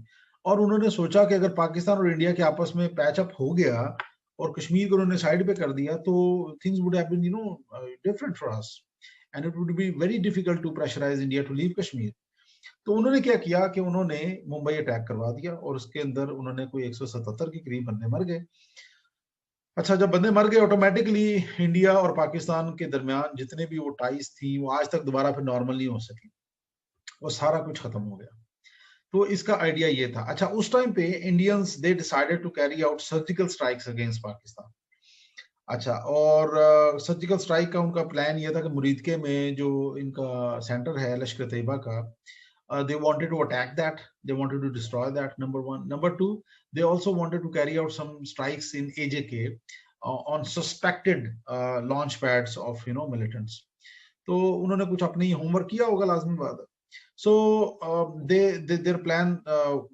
और उन्होंने सोचा कि अगर पाकिस्तान और इंडिया के आपस में पैच अप हो गया और कश्मीर को उन्होंने साइड पे कर दिया तो things would have been different for us, and it would be very difficult to pressurise India to leave Kashmir. तो उन्होंने क्या किया कि उन्होंने मुंबई अटैक करवा दिया, और उसके अंदर उन्होंने कोई 177 के करीब बंदे मर गए। अच्छा, जब बंदे मर गए ऑटोमेटिकली इंडिया और पाकिस्तान के दरमियान जितने भी वो टाइज थी वो आज तक दोबारा फिर नॉर्मल नहीं हो सकी, वो सारा कुछ खत्म हो गया। तो इसका आइडिया ये था। अच्छा, उस टाइम पे Indians they decided to carry out surgical strikes against Pakistan. अच्छा, और सर्जिकल स्ट्राइक का उनका प्लान ये था कि मुरीदके में जो इनका सेंटर है लश्कर तैयबा का, they wanted to attack that, they wanted to destroy that, number one. Number two, they also wanted to carry out some strikes in AJK on suspected launch pads of militants. तो उन्होंने कुछ अपनी homework किया होगा, लाजमी बात है। So their plan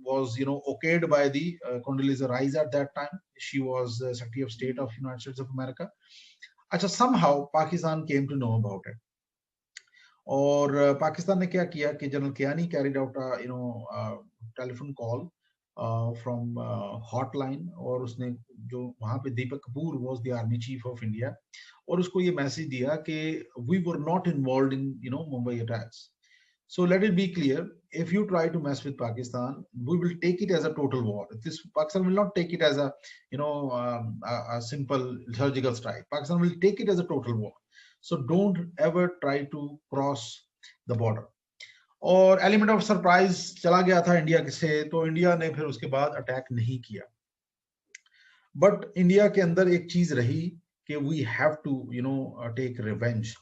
was okayed by the Condoleezza Rice at that time. She was Secretary of State of United States of America. अच्छा, somehow Pakistan came to know about it. और पाकिस्तान ने क्या किया कि general Kayani carried out telephone call from hotline, और उसने जो वहां पे Deepak Kapoor was the army chief of India, और उसको ये मैसेज दिया कि we were not involved in Mumbai attacks, so let it be clear, if you try to mess with Pakistan, we will take it as a total war. This Pakistan will not take it as a simple surgical strike. Pakistan will take it as a total war. So don't ever try to cross the border. और element of surprise चला गया था India से, तो India ने फिर उसके बाद अटैक नहीं किया। बट इंडिया के अंदर एक चीज रही कि we have to take revenge,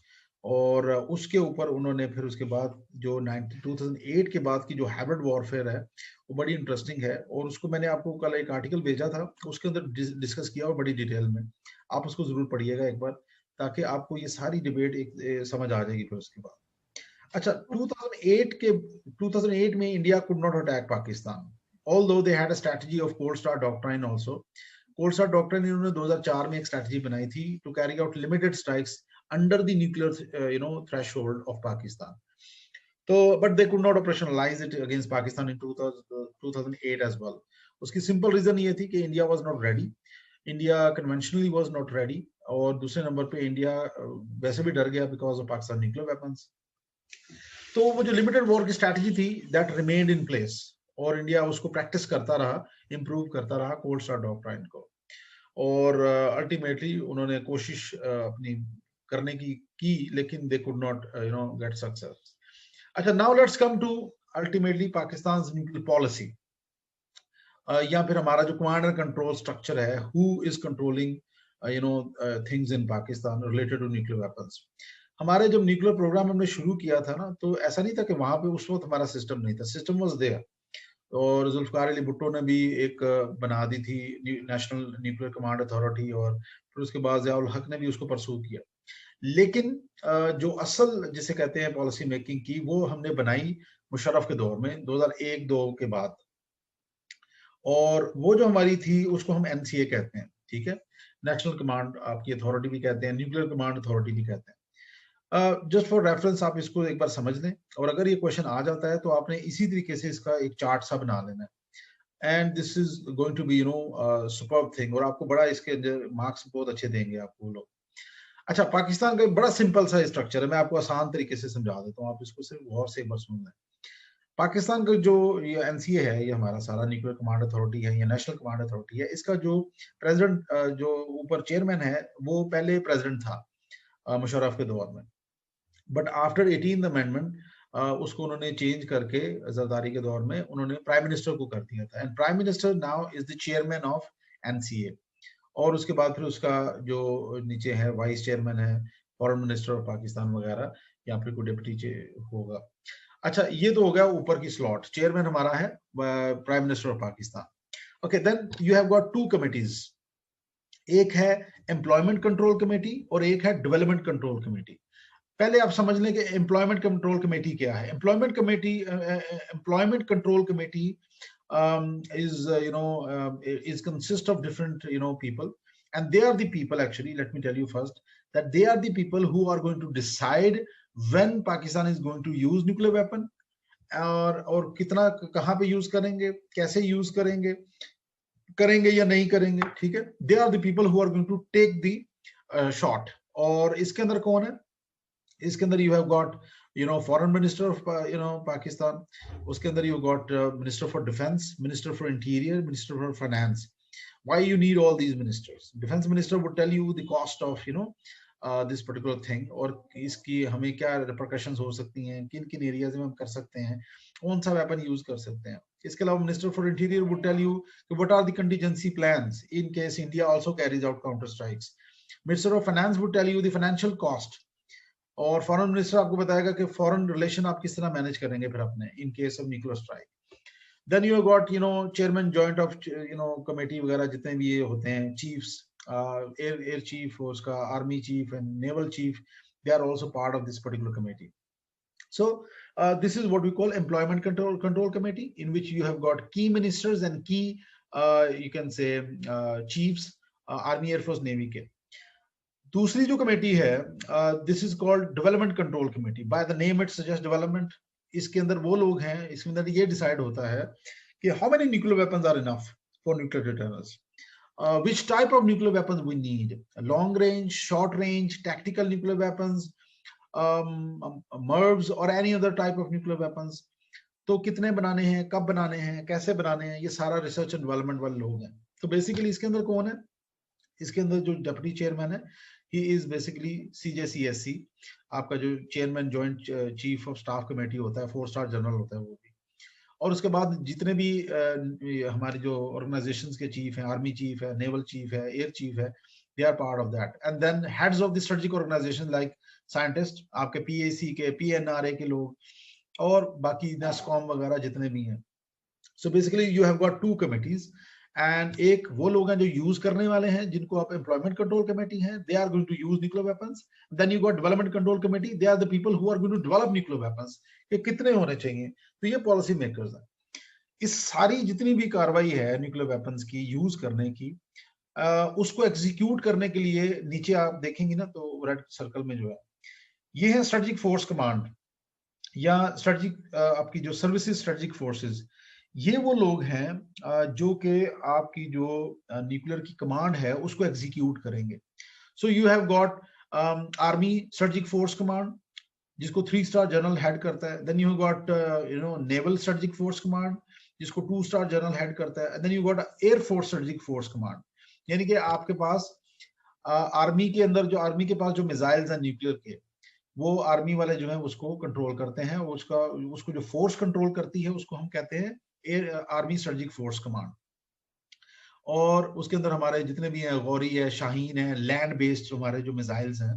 और उसके ऊपर उन्होंने फिर उसके बाद जो 2008 के बाद की जो हाइब्रिड वॉरफेयर है वो बड़ी इंटरेस्टिंग है, और उसको मैंने आपको कल एक आर्टिकल भेजा था, उसके अंदर डिस्कस किया और बड़ी डिटेल में। आप उसको जरूर पढ़िएगा एक बार, ताकि आपको ये सारी डिबेट एक समझ आ जाएगी फिर उसके बाद। अच्छा, 2008 में India could not attack Pakistan, although they had a strategy of cold start doctrine also. Cold start doctrine इन्होंने 2004 में एक स्ट्रेटजी बनाई थी to carry out limited strikes under the nuclear threshold of Pakistan. तो but they could not operationalise it against Pakistan in 2008 as well. उसकी simple reason ये थी कि India was not ready, India conventionally was not ready, और दूसरे number पे India वैसे भी डर गया because of Pakistan nuclear weapons. तो वो जो लिमिटेड वॉर की स्ट्रेटजी थी दैट रिमेन्ड इन प्लेस, और इंडिया उसको प्रैक्टिस करता रहा, इंप्रूव करता रहा कोल्ड स्टार डॉक्ट्राइन को, और अल्टीमेटली उन्होंने कोशिश अपनी करने की लेकिन they could not get success. अच्छा, now let's come to ultimately Pakistan nuclear policy, या फिर हमारा जो कमांड एंड कंट्रोल स्ट्रक्चर है, who is controlling things in Pakistan related to nuclear weapons. हमारे जब न्यूक्लियर प्रोग्राम हमने शुरू किया था ना, तो ऐसा नहीं था कि वहां पे उस वक्त हमारा सिस्टम नहीं था, सिस्टम वाज देयर, और जुल्फकार अली भुट्टो ने भी एक बना दी थी नेशनल न्यूक्लियर कमांड अथॉरिटी, और फिर उसके बाद ज़िया उल हक ने भी उसको परसू किया। लेकिन जो असल जिसे कहते हैं पॉलिसी मेकिंग की, वो हमने बनाई मुशर्रफ के दौर में 2001-2 के बाद, और वो जो हमारी थी उसको हम एनसीए कहते हैं, ठीक है, नेशनल कमांड आपकी अथॉरिटी भी कहते हैं, न्यूक्लियर कमांड अथॉरिटी भी कहते हैं। जस्ट फॉर रेफरेंस आप इसको एक बार समझ लें, और अगर ये क्वेश्चन आ जाता है तो आपने इसी तरीके से इसका एक चार्ट सा बना लेना है, and this is going to be superb thing, और आपको बड़ा इसके अंदर मार्क्स बहुत अच्छे देंगे आपको लोग। अच्छा, पाकिस्तान का बड़ा सिंपल सा स्ट्रक्चर है, मैं आपको आसान तरीके से समझा देता हूँ, आप इसको सिर्फ गौर से एक बार सुन लें। पाकिस्तान का जो ये एनसीए है, ये हमारा सारा न्यूक्लियर कमांड अथॉरिटी है, ये नेशनल कमांड अथॉरिटी है, इसका जो प्रेसिडेंट जो ऊपर चेयरमैन है वो पहले प्रेसिडेंट था मुशर्रफ के दौर में, बट आफ्टर 18th अमेंडमेंट उसको उन्होंने चेंज करके जरदारी के दौर में उन्होंने प्राइम मिनिस्टर को कर दिया था, and prime minister now is the chairman of NCA, और उसके बाद फिर उसका जो नीचे है वाइस चेयरमैन है, फॉरेन मिनिस्टर ऑफ पाकिस्तान वगैरह, या फिर कोई डिप्टी होगा। अच्छा, ये तो हो गया ऊपर की स्लॉट, चेयरमैन हमारा है prime minister of Pakistan. Okay, then you have got two committees, एक है एम्प्लॉयमेंट कंट्रोल कमेटी और एक है डेवलपमेंट कंट्रोल कमेटी। पहले आप समझ लें कि एम्प्लॉयमेंट कंट्रोल कमेटी क्या है। Employment control committee is consist of different people, and they are the people, actually let me tell you first, that they are the people who are going to decide when Pakistan is going to use nuclear weapon, और कितना कहां पे use करेंगे, कैसे use करेंगे, करेंगे या नहीं करेंगे, ठीक है। They are the people who are going to take the shot. और इसके अंदर कौन है, इसके अंदर you have got foreign minister of Pakistan, उसके अंदर you got minister for defence, minister for interior, minister for finance. Why you need all these ministers? Defence minister would tell you the cost of this particular thing, और इसकी हमें क्या repercussions हो सकती हैं, किन किन एरियाज में हम कर सकते हैं, कौन सा वेपन यूज कर सकते हैं। इसके अलावा minister for interior would tell you what are the contingency plans in case India also carries out counter strikes. Minister of finance would tell you the financial cost, और फॉरेन मिनिस्टर आपको बताएगा कि foreign relation आप किस तरह manage करेंगे फिर अपने in case of nuclear strike. Then you got chairman joint of committee वगैरह जितने भी ये होते हैं, चीफ्स, एयर चीफ, उसका army chief and naval chief, they are also part of this particular committee. So this is what we call employment control committee, in which you have got key ministers and key you can say chiefs, army, air force, navy के. दूसरी जो committee है, this is called development control committee. By the name it suggest development. इसके अंदर वो लोग हैं, इसके अंदर ये डिसाइड होता है कि how many nuclear weapons are enough for nuclear deterrence, which type of nuclear weapons we need, long range, short range, tactical nuclear weapons, MIRVs or any other type of nuclear weapons. तो कितने बनाने हैं, कब बनाने हैं, कैसे बनाने हैं, ये सारा रिसर्च एंड डेवलपमेंट वाले लोग हैं. तो बेसिकली इसके अंदर कौन है, इसके अंदर जो डिप्टी चेयरमैन है, ही इज बेसिकली CJCSC, आपका जो chairman joint chief of staff committee होता है, 4 स्टार जनरल होता है वो भी. और उसके बाद जितने भी हमारे जो ऑर्गेनाइजेशंस के चीफ हैं, आर्मी चीफ है, नेवल चीफ है, एयर चीफ है, they are part of that. And then heads of the strategic organisation like scientist, आपके PAC के, PNRA के लोग, और बाकी नेस्कॉम वगैरह जितने भी हैं. So basically you have got 2 committees, and एक वो लोग हैं जो यूज करने वाले हैं, जिनको आप एम्प्लॉयमेंट कंट्रोल कमेटी है, they are going to use nuclear weapons. Then you got development control committee, they are the people who are going to develop nuclear weapons, कि कितने होने चाहिए. तो ये पॉलिसी मेकर्स हैं. इस सारी जितनी भी कार्रवाई है न्यूक्लियर वेपन्स की यूज करने की, उसको एग्जीक्यूट करने के लिए नीचे आप देखेंगे ना, तो रेड सर्कल में जो है, ये है स्ट्रेटेजिक फोर्स कमांड, या स्ट्रेटेजिक आपकी जो सर्विसेज स्ट्रेटेजिक फोर्सेस. ये वो लोग हैं जो कि आपकी जो न्यूक्लियर की कमांड है उसको एग्जीक्यूट करेंगे. So you have got army strategic force command, जिसको 3 स्टार जनरल हेड करता है. Then you got naval strategic force command, जिसको 2 स्टार जनरल हेड करता है. Then you got air force strategic force command. यानी कि आपके पास आर्मी के अंदर जो, आर्मी के पास जो मिसाइल्स हैं न्यूक्लियर के, वो आर्मी वाले जो है उसको कंट्रोल करते हैं. उसको जो फोर्स कंट्रोल करती है उसको हम कहते हैं air army strategic force command. और उसके अंदर हमारे जितने भी हैं, गौरी है, शाहीन है, लैंड बेस्ड हमारे जो मिसाइल्स हैं,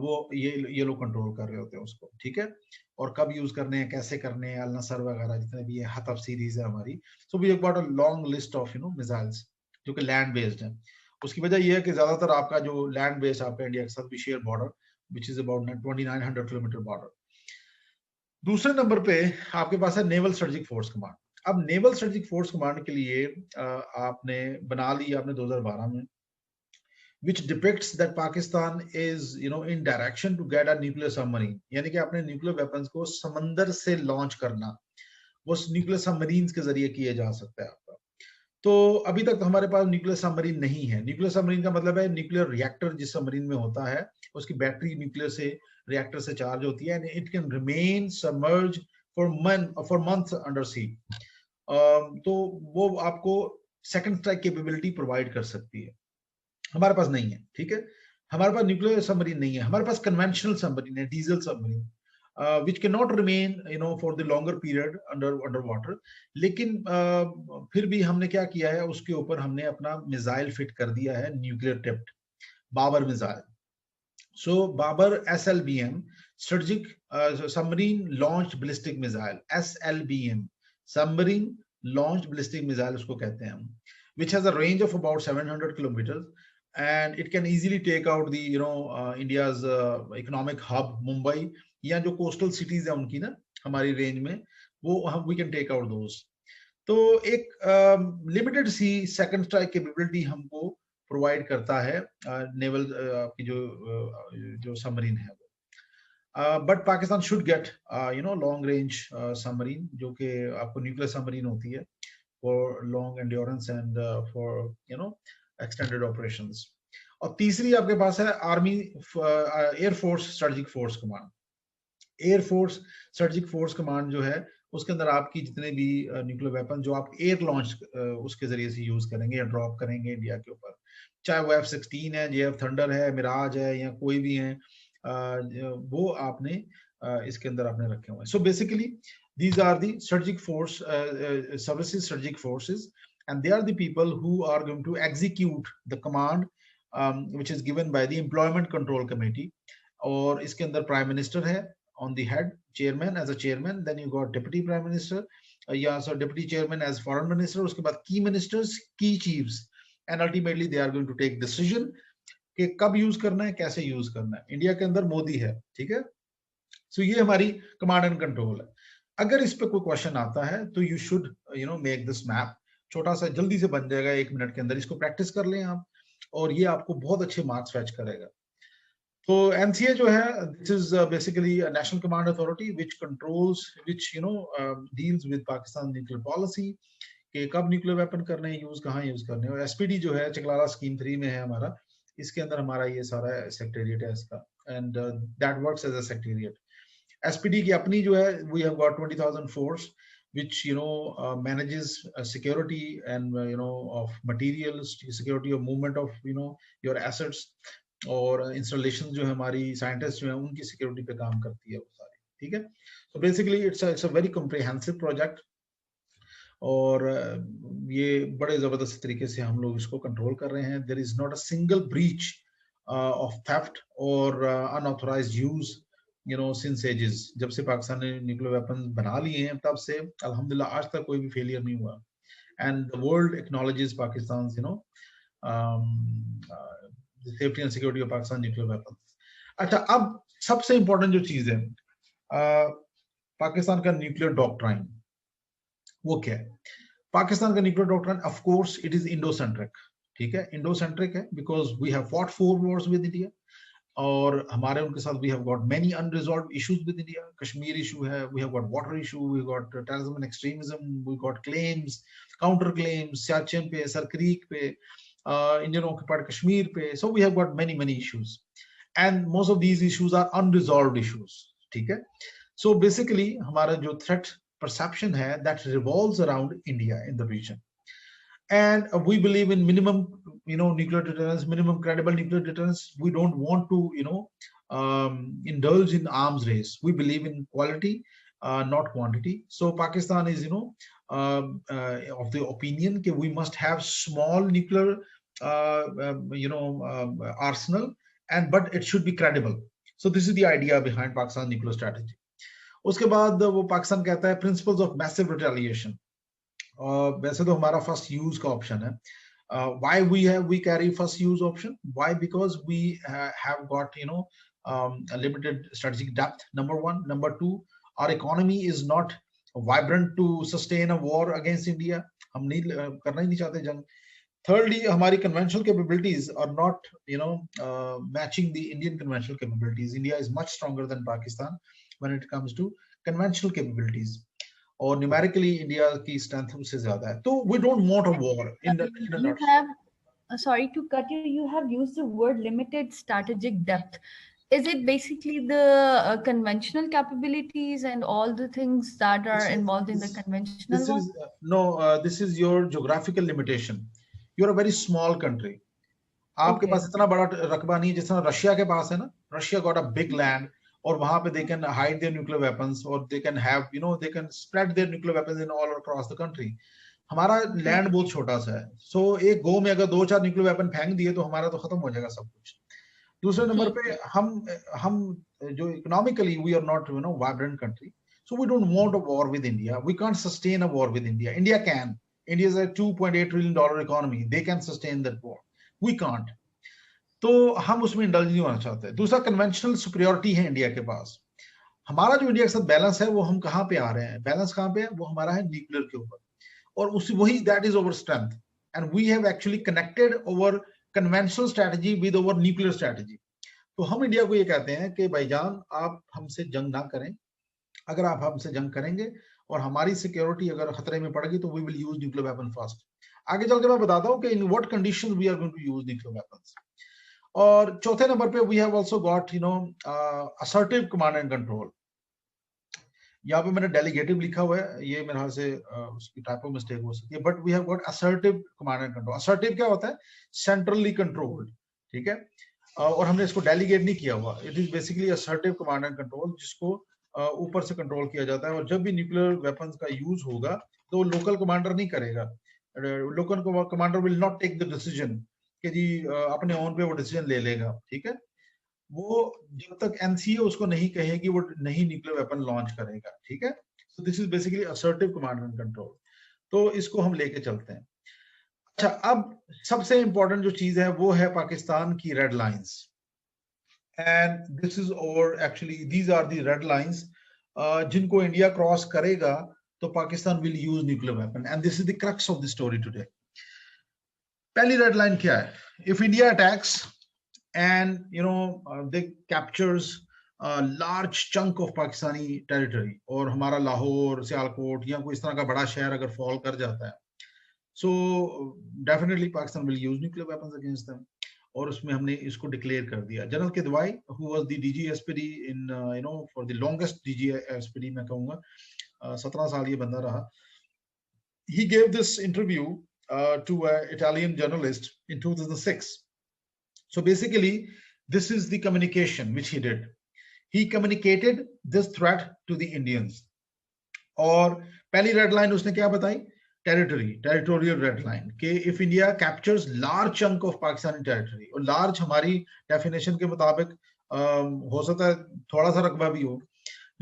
वो ये लोग कंट्रोल कर रहे होते हैं उसको. ठीक है, और कब यूज करने हैं, कैसे करने हैं, अल नसर वगैरह जितने भी है, हतफ सीरीज है हमारी. So we have got a long list of missiles जो कि लैंड बेस्ड है. उसकी वजह यह है कि ज्यादातर आपका जो लैंड बेस्ड आपका इंडिया के साथ भी share border, which is about 2900 kilometre border. दूसरे नंबर पे आपके पास है नेवल स्ट्रेटेजिक फोर्स कमांड. अब नेवल स्ट्रेटेजिक फोर्स कमांड के लिए आपने बना ली आपने 2012 में, which depicts that Pakistan is in direction to get a nuclear submarine. यानी कि अपने न्यूक्लियर वेपन्स को समंदर से लॉन्च करना, वो न्यूक्लियर सबमरीन के जरिए किए जा सकता है आपका. तो अभी तक तो हमारे पास न्यूक्लियर सबमरीन नहीं है. न्यूक्लियर सबमरीन का मतलब है न्यूक्लियर रिएक्टर जिस सबमरीन में होता है, उसकी बैटरी न्यूक्लियर से रिएक्टर से चार्ज होती है, and it can remain submerge for months under sea. तो वो आपको सेकंड स्ट्राइक कैपेबिलिटी प्रोवाइड कर सकती है. हमारे पास नहीं है. ठीक है, हमारे पास न्यूक्लियर सबमरीन नहीं है. हमारे पास कन्वेंशनल सबमरीन है, diesel submarine, which cannot remain for the longer period under water. लेकिन फिर भी हमने क्या किया है, उसके ऊपर हमने अपना मिसाइल फिट कर दिया है, nuclear tipped Babur missile. So Babur SLBM, strategic submarine launched ballistic missile, SLBM, submarine launched ballistic missile उसको कहते हैं हम, which has a range of about 700 kilometers, and it can easily take out the India's economic hub Mumbai, या जो coastal cities है उनकी ना हमारी रेंज में, वो हम वी कैन टेक आउट दोस. तो एक लिमिटेड सी सेकंड स्ट्राइक कैपेबिलिटी हमको प्रोवाइड करता है नेवल आपकी जो सबमरीन है वो. But Pakistan should get long range submarine, जो कि आपको न्यूक्लियर सबमरीन होती है for long endurance and for extended operations. और तीसरी आपके पास है army air force strategic force command. Air force strategic force command जो है, उसके अंदर आपकी जितने भी न्यूक्लियर वेपन जो आप एयर लॉन्च उसके जरिए से यूज करेंगे या ड्रॉप करेंगे इंडिया के ऊपर, चाहे वो F-16 है, JF थंडर है, मिराज है, या कोई भी है, वो आपने इसके अंदर आपने रखे हुए हैं. So basically These are the strategic force services, strategic forces, and they are the people who are going to execute the command which is given by the employment control committee. और इसके अंदर प्राइम मिनिस्टर है on the head, chairman as a chairman, then you got deputy prime minister, yeah, so deputy chairman as foreign minister, उसके बाद key ministers, key chiefs, and ultimately they are going to take decision कि कब use करना है, कैसे use करना है. India के अंदर मोदी है, ठीक है. सो ये हमारी कमांड एंड कंट्रोल है. अगर इस पे कोई क्वेश्चन आता है तो you should make this map. छोटा सा जल्दी से बन जाएगा 1 मिनट के अंदर, इसको प्रैक्टिस कर लें आप, और ये आपको बहुत अच्छे मार्क्स फैच करेगा. तो एनसीए जो है, this is basically national command authority which controls, which deals with Pakistan nuclear policy, कि कब न्यूक्लियर वेपन करने हैं यूज, कहाँ यूज करने हैं. और एसपीडी जो है चकलाला स्कीम 3 में है हमारा, इसके अंदर हमारा ये सारा सेक्रेटेरिएट है इसका, and that works as a secretariat. SPD की अपनी जो है, we have got 20,000 force which manages security and of materials, security of movement of your assets, और इंस्टॉलेशन जो है हमारी साइंटिस्ट जो है उनकी सिक्योरिटी पे काम करती है वो सारी, ठीक है. तो basically it's a very comprehensive project, और ये बड़े जबरदस्त तरीके से हम लोग इसको कंट्रोल कर रहे हैं. There is not a single breach of theft और अनऑथराइज्ड यूज सिंस एजेस. जब से पाकिस्तान ने न्यूक्लियर वेपन बना लिए हैं तब से अल्हम्दुलिल्लाह आज तक कोई भी फेलियर नहीं हुआ, and the world acknowledges Pakistan safety and security of Pakistan nuclear weapon. अच्छा, अब सबसे इंपॉर्टेंट जो चीज है, पाकिस्तान का न्यूक्लियर डॉक्ट्राइन, वो क्या है? पाकिस्तान का nuclear doctrine, of course it is Indocentric, ठीक है. इंडोसेंट्रिक है because we have fought 4 wars with India, और हमारे उनके साथ we have got many unresolved issues with India. Kashmir issue है, we have got water issue, we got terrorism and extremism, we got claims, counter claims Siachen पे, सरक्रीक पे, Indian occupied Kashmir पे. So we have got many issues, and most of these issues are unresolved issues, ठीक है. So basically हमारा जो threat perception है that revolves around India in the region, and we believe in minimum nuclear deterrence, minimum credible nuclear deterrence. We don't want to indulge in arms race. We believe in quality, not quantity. So Pakistan is of the opinion that we must have small nuclear arsenal, and but it should be credible. So this is the idea behind Pakistan nuclear strategy. उसके बाद वो पाकिस्तान कहता है principles of massive retaliation. वैसे तो हमारा first use का option है. Why we carry first use option? Why? Because we have got limited strategic depth, number 1. Number 2, our economy is not vibrant to sustain a war against India. हम नहीं करना ही नहीं चाहते जंग. Thirdly, हमारी conventional capabilities are not matching the Indian conventional capabilities. India is much stronger than Pakistan when it comes to conventional capabilities, और numerically India की strength उससे ज्यादा है. तो we don't want a war in the You have, sorry to cut you, you have used the word limited strategic depth. Is it basically the conventional capabilities and all the things that are involved in the conventional this one? is no this is your geographical limitation. You're a very small country. आपके पास इतना बड़ा रकबा नहीं है जिस तरह Russia के पास है ना. Russia got a big land, और वहां पे they can hide their nuclear weapons, और they can have they can spread their nuclear weapons in all across the country. हमारा लैंड बहुत छोटा सा है. सो एक गो में अगर 2-4 न्यूक्लियर वेपन फेंक दिए तो हमारा तो खत्म हो जाएगा सब कुछ. दूसरे नंबर पे हम जो economically we are not vibrant country, so we don't want a war with India. We can't sustain a war with India. India can. India is a $2.8 trillion economy. They can sustain that war. We can't. तो हम उसमें indulge नहीं होना चाहते. दूसरा, conventional superiority है India के पास. हमारा जो इंडिया के साथ बैलेंस है वो हम कहाँ पे आ रहे हैं? बैलेंस कहाँ पे है? वो हमारा है न्यूक्लियर के ऊपर, और उसी वही that is our strength, and we have actually connected our conventional strategy with our nuclear strategy. तो हम इंडिया को ये कहते हैं कि भाईजान आप हमसे जंग ना करें. अगर आप हमसे जंग करेंगे और हमारी सिक्योरिटी अगर खतरे में पड़ेगी तो we will use nuclear weapon first. आगे चल के मैं बताता हूँ कि in what conditions we are going to use nuclear weapons. और चौथे नंबर पे we have also got assertive command and control. यहाँ पे मैंने डेलीगेटिव लिखा हुआ है, ये मेरे ख्याल से उसकी टाइपो मिस्टेक हो सकती है, but we have got assertive command and control. Assertive क्या होता है? सेंट्रली कंट्रोल्ड, ठीक है. और हमने इसको डेलीगेट नहीं किया हुआ. It is basically assertive command and control, जिसको ऊपर से कंट्रोल किया जाता है, और जब भी न्यूक्लियर वेपन्स का यूज होगा तो लोकल कमांडर नहीं करेगा, local commander will not take the decision कि जी अपने ओन पे वो डिसीजन ले लेगा, ठीक है। वो जब तक एनसीए उसको नहीं कहेगी वो नहीं न्यूक्लियर वेपन लॉन्च करेगा, ठीक है। सो this is basically assertive command and control, तो इसको हम लेके चलते हैं। अच्छा, अब सबसे इंपॉर्टेंट जो चीज है वो है पाकिस्तान की red lines, and this is और actually these are the red lines जिनको इंडिया क्रॉस करेगा तो Pakistan will use nuclear weapon, and this is the crux of the story today. पहली रेड लाइन क्या है? If India attacks and they captures a large chunk of Pakistani territory, और हमारा लाहौर, सियालकोट या कोई इस तरह का बड़ा शहर अगर फॉल कर जाता है, so definitely Pakistan will use nuclear weapons against them, और उसमें हमने इसको डिक्लेयर कर दिया। General Kidwai who was the DG SPD in for the longest DG SPD मैं कहूँगा, 17 साल ये बंदा रहा, he gave this interview to an Italian journalist in 2006. So basically, this is the communication which he did. He communicated this threat to the Indians. और पहली red line उसने क्या बताई? टेरिटोरियल रेड लाइन, कि if India captures large chunk of Pakistani territory, और large हमारी definition के मुताबिक हो सकता है थोड़ा सा रकबा भी हो,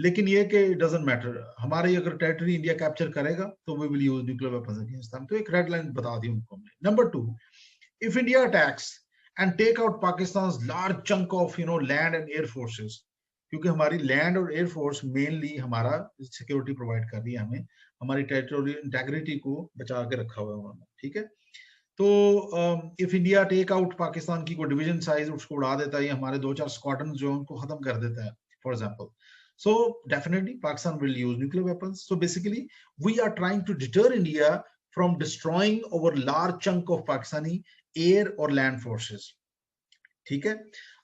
लेकिन ये कि डजंट मैटर, हमारी अगर टेरिटरी इंडिया कैप्चर करेगा तो we will use nuclear weapons against them. तो एक रेड लाइन बता दी उनको हमने। Number 2, if India attacks and take out Pakistan's large chunk of land and air forces, क्योंकि हमारी लैंड और एयर फोर्स मेनली हमारा सिक्योरिटी प्रोवाइड कर रही है हमें, हमारी टेरिटोरियल इंटेग्रिटी को बचा के रखा हुआ है उन्होंने, ठीक है। तो if India take out Pakistan की कोई डिवीजन साइज उसको उड़ा देता है, हमारे 2-4 स्क्वाड्रन जो उनको खत्म कर देता है for example, so definitely Pakistan will use nuclear weapons. So basically we are trying to deter India from destroying our large chunk of Pakistani air or land forces, ठीक है।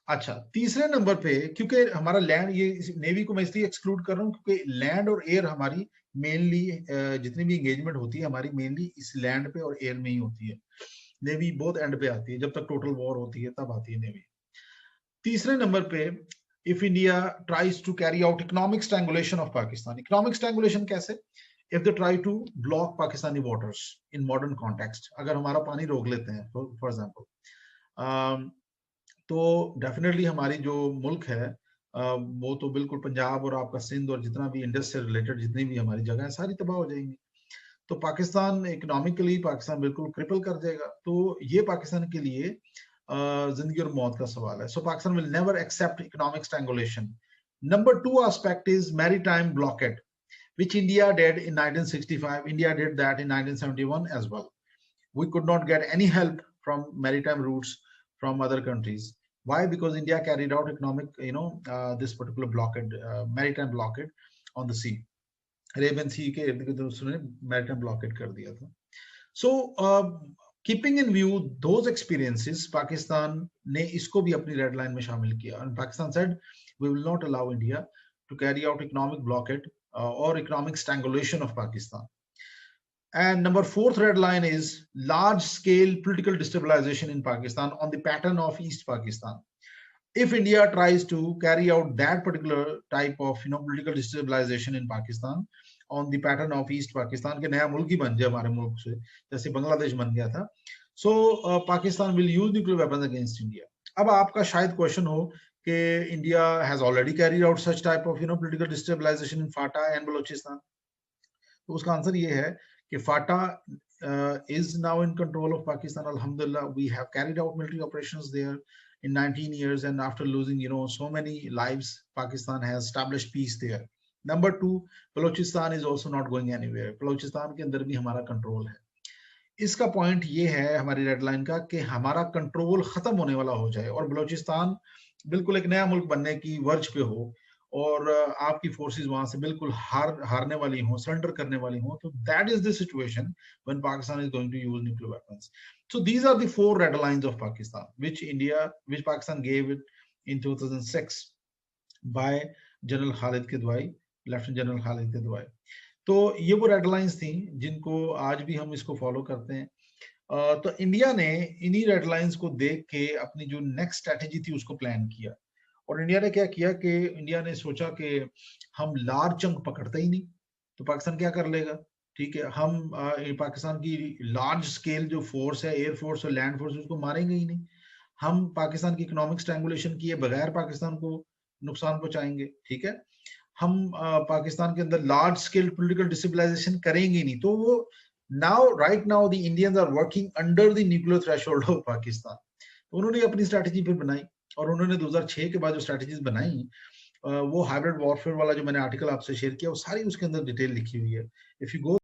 अच्छा, तीसरे नंबर पे, क्योंकि हमारा लैंड, ये नेवी को मैं इसलिए एक्सक्लूड कर रहा हूँ क्योंकि लैंड और एयर हमारी मेनली जितनी भी एंगेजमेंट होती है हमारी मेनली इस लैंड पे और एयर में ही होती है, नेवी बहुत एंड पे आती है, जब तक टोटल वॉर होती है तब आती है नेवी। तीसरे नंबर पे, if India tries to carry out economic strangulation of Pakistan. Economic strangulation कैसे? If they try to block Pakistani waters in modern context, अगर हमारा पानी रोक लेते हैं for example, तो डेफिनेटली हमारी जो मुल्क है वो तो बिल्कुल पंजाब और आपका सिंध और जितना भी इंडस से रिलेटेड जितनी भी हमारी जगह है सारी तबाह हो जाएंगी। तो पाकिस्तान इकोनॉमिकली पाकिस्तान बिल्कुल क्रिपल कर जाएगा, तो ये पाकिस्तान के लिए जिंदगी और मौत का सवाल है। So Pakistan will never accept economic strangulation. Number 2 aspect is maritime blockade, which India did in 1965. India did that in 1971 as well. We could not get any help from maritime routes from other countries. Why? Because India carried out economic, this particular blockade, maritime blockade on the sea. Arabian sea के इर्द गिर्द उसने maritime blockade कर दिया था। So keeping in view those experiences, Pakistan ने इसको भी अपनी रेड लाइन में शामिल किया, और Pakistan said we will not allow India to carry out economic blockade or economic strangulation of Pakistan. And number 4th red line is large scale political destabilization in Pakistan on the pattern of East Pakistan. If India tries to carry out that particular type of political destabilization in Pakistan on the pattern of East Pakistan, के नया मुल्क ही बन जाए हमारे मुल्क से जैसे बांग्लादेश बन गया था, so Pakistan will use nuclear weapons against India. अब आपका शायद क्वेश्चन हो कि India has already carried out such type of political destabilization in FATA and Balochistan. तो उसका आंसर ये है कि FATA is now in control of Pakistan. Alhamdulillah, we have carried out military operations there in 19 years, and after losing so many lives, Pakistan has established peace there. Number 2, Balochistan is also not going anywhere. Balochistan के अंदर भी हमारा control है। इसका point ये है हमारी red line का कि हमारा कंट्रोल खत्म होने वाला हो जाए और बलोचिस्तान बिल्कुल एक नया मुल्क बनने की वर्ज पे हो, और आपकी फोर्सेस वहां से बिल्कुल हारने वाली हो, सरेंडर करने वाली हो, तो that is the situation when Pakistan is going to use nuclear weapons. So these are the 4 red lines of Pakistan which Pakistan gave it in 2006 by general Khalid Kidwai, lieutenant general Khalid Kidwai. तो ये वो रेड लाइंस थी जिनको आज भी हम इसको फॉलो करते हैं। तो इंडिया ने इन्हीं रेड लाइंस को देख के अपनी जो नेक्स्ट स्ट्रेटेजी थी उसको प्लान किया, और इंडिया ने क्या किया कि इंडिया ने सोचा कि हम लार्ज चंक पकड़ते ही नहीं, तो पाकिस्तान क्या कर लेगा, ठीक है, हम पाकिस्तान की लार्ज स्केल जो फोर्स है, एयर फोर्स और लैंड फोर्स, उसको मारेंगे ही नहीं। हम पाकिस्तान की इकोनॉमिक स्ट्रैंगुलेशन किए बगैर पाकिस्तान को नुकसान पहुंचाएंगे, ठीक है। हम पाकिस्तान के अंदर लार्ज स्केल पॉलिटिकल डिस्टेबलाइजेशन करेंगे नहीं। तो वो right now the Indians are working under the nuclear threshold of Pakistan. तो उन्होंने अपनी स्ट्रैटेजी फिर बनाई, और उन्होंने 2006 के बाद जो स्ट्रैटेजीज बनाई, वो हाइब्रिड वॉरफेयर वाला जो मैंने आर्टिकल आपसे शेयर किया, वो सारी उसके अंदर डिटेल लिखी हुई है। If you go